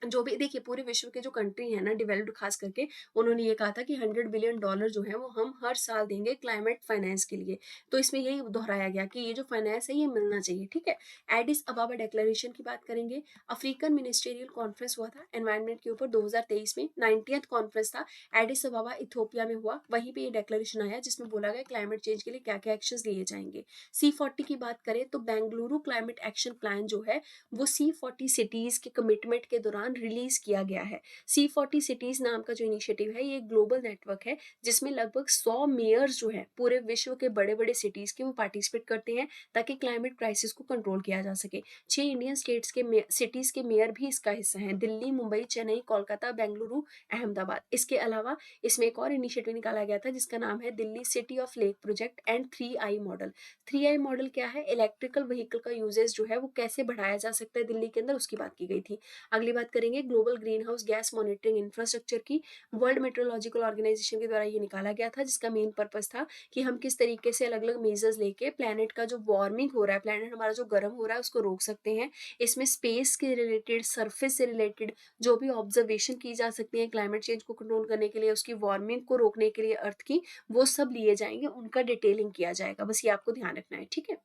जो भी देखिए पूरे विश्व के जो कंट्री है ना डेवलप्ड खास करके, उन्होंने ये कहा था कि $100 बिलियन जो है वो हम हर साल देंगे क्लाइमेट फाइनेंस के लिए। तो इसमें यही दोहराया गया कि ये जो फाइनेंस है ये मिलना चाहिए, ठीक है। एडिस अबाबा डिक्लेरेशन की बात करेंगे। अफ्रीकन मिनिस्टेरियल कॉन्फ्रेंस हुआ था एनवायरनमेंट के ऊपर 2023 में, 90th कॉन्फ्रेंस था। एडिस अबाबा इथियोपिया में हुआ। वहीं पे ये डिक्लेरेशन आया जिसमें बोला गया क्लाइमेट चेंज के लिए क्या क्या एक्शन लिए जाएंगे। C40 की बात करें तो बेंगलुरु क्लाइमेट एक्शन प्लान जो है वो C40 सिटीज के कमिटमेंट के दौरान रिलीज किया गया है। C40 सिटीज नाम का जो इनिशिएटिव है ये ग्लोबल नेटवर्क है जिसमें लगभग 100 मेयर्स जो है पूरे विश्व के बड़े बड़े सिटीज के वो पार्टिसिपेट करते हैं ताकि क्लाइमेट क्राइसिस को कंट्रोल किया जा सके। 6 इंडियन स्टेट्स के सिटीज के मेयर भी इसका हिस्सा हैं, दिल्ली, मुंबई, चेन्नई, कोलकाता, बेंगलुरु, अहमदाबाद। इसके अलावा इसमें एक और इनिशिएटिव निकाला गया था जिसका नाम है Delhi city of lake project and 3I model. 3I model क्या है? इलेक्ट्रिकल व्हीकल का यूजेस जो है वो कैसे बढ़ाया जा सकता है दिल्ली के अंदर, उसकी बात की गई थी। अगली बात करेंगे global green house gas monitoring infrastructure की। वर्ल्ड मेट्रोलॉजिकल ऑर्गेनाइजेशन के द्वारा ये निकाला गया था जिसका मेन पर्पस था कि हम किस तरीके से अलग अलग मेजर्स लेके प्लेनेट का जो वार्मिंग हो रहा है, प्लेनेट हमारा जो गर्म हो रहा है उसको रोक सकते हैं। इसमें स्पेस के रिलेटेड, सरफेस से रिलेटेड जो भी ऑब्जर्वेशन की जा सकती है क्लाइमेट चेंज को कंट्रोल करने के लिए, उसकी वार्मिंग को रोकने के लिए अर्थ की, वो सब लिए जाएंगे, उनका डिटेलिंग किया जाएगा। बस ये आपको ध्यान रखना है, ठीक है।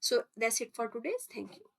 So that's it for today, thank you.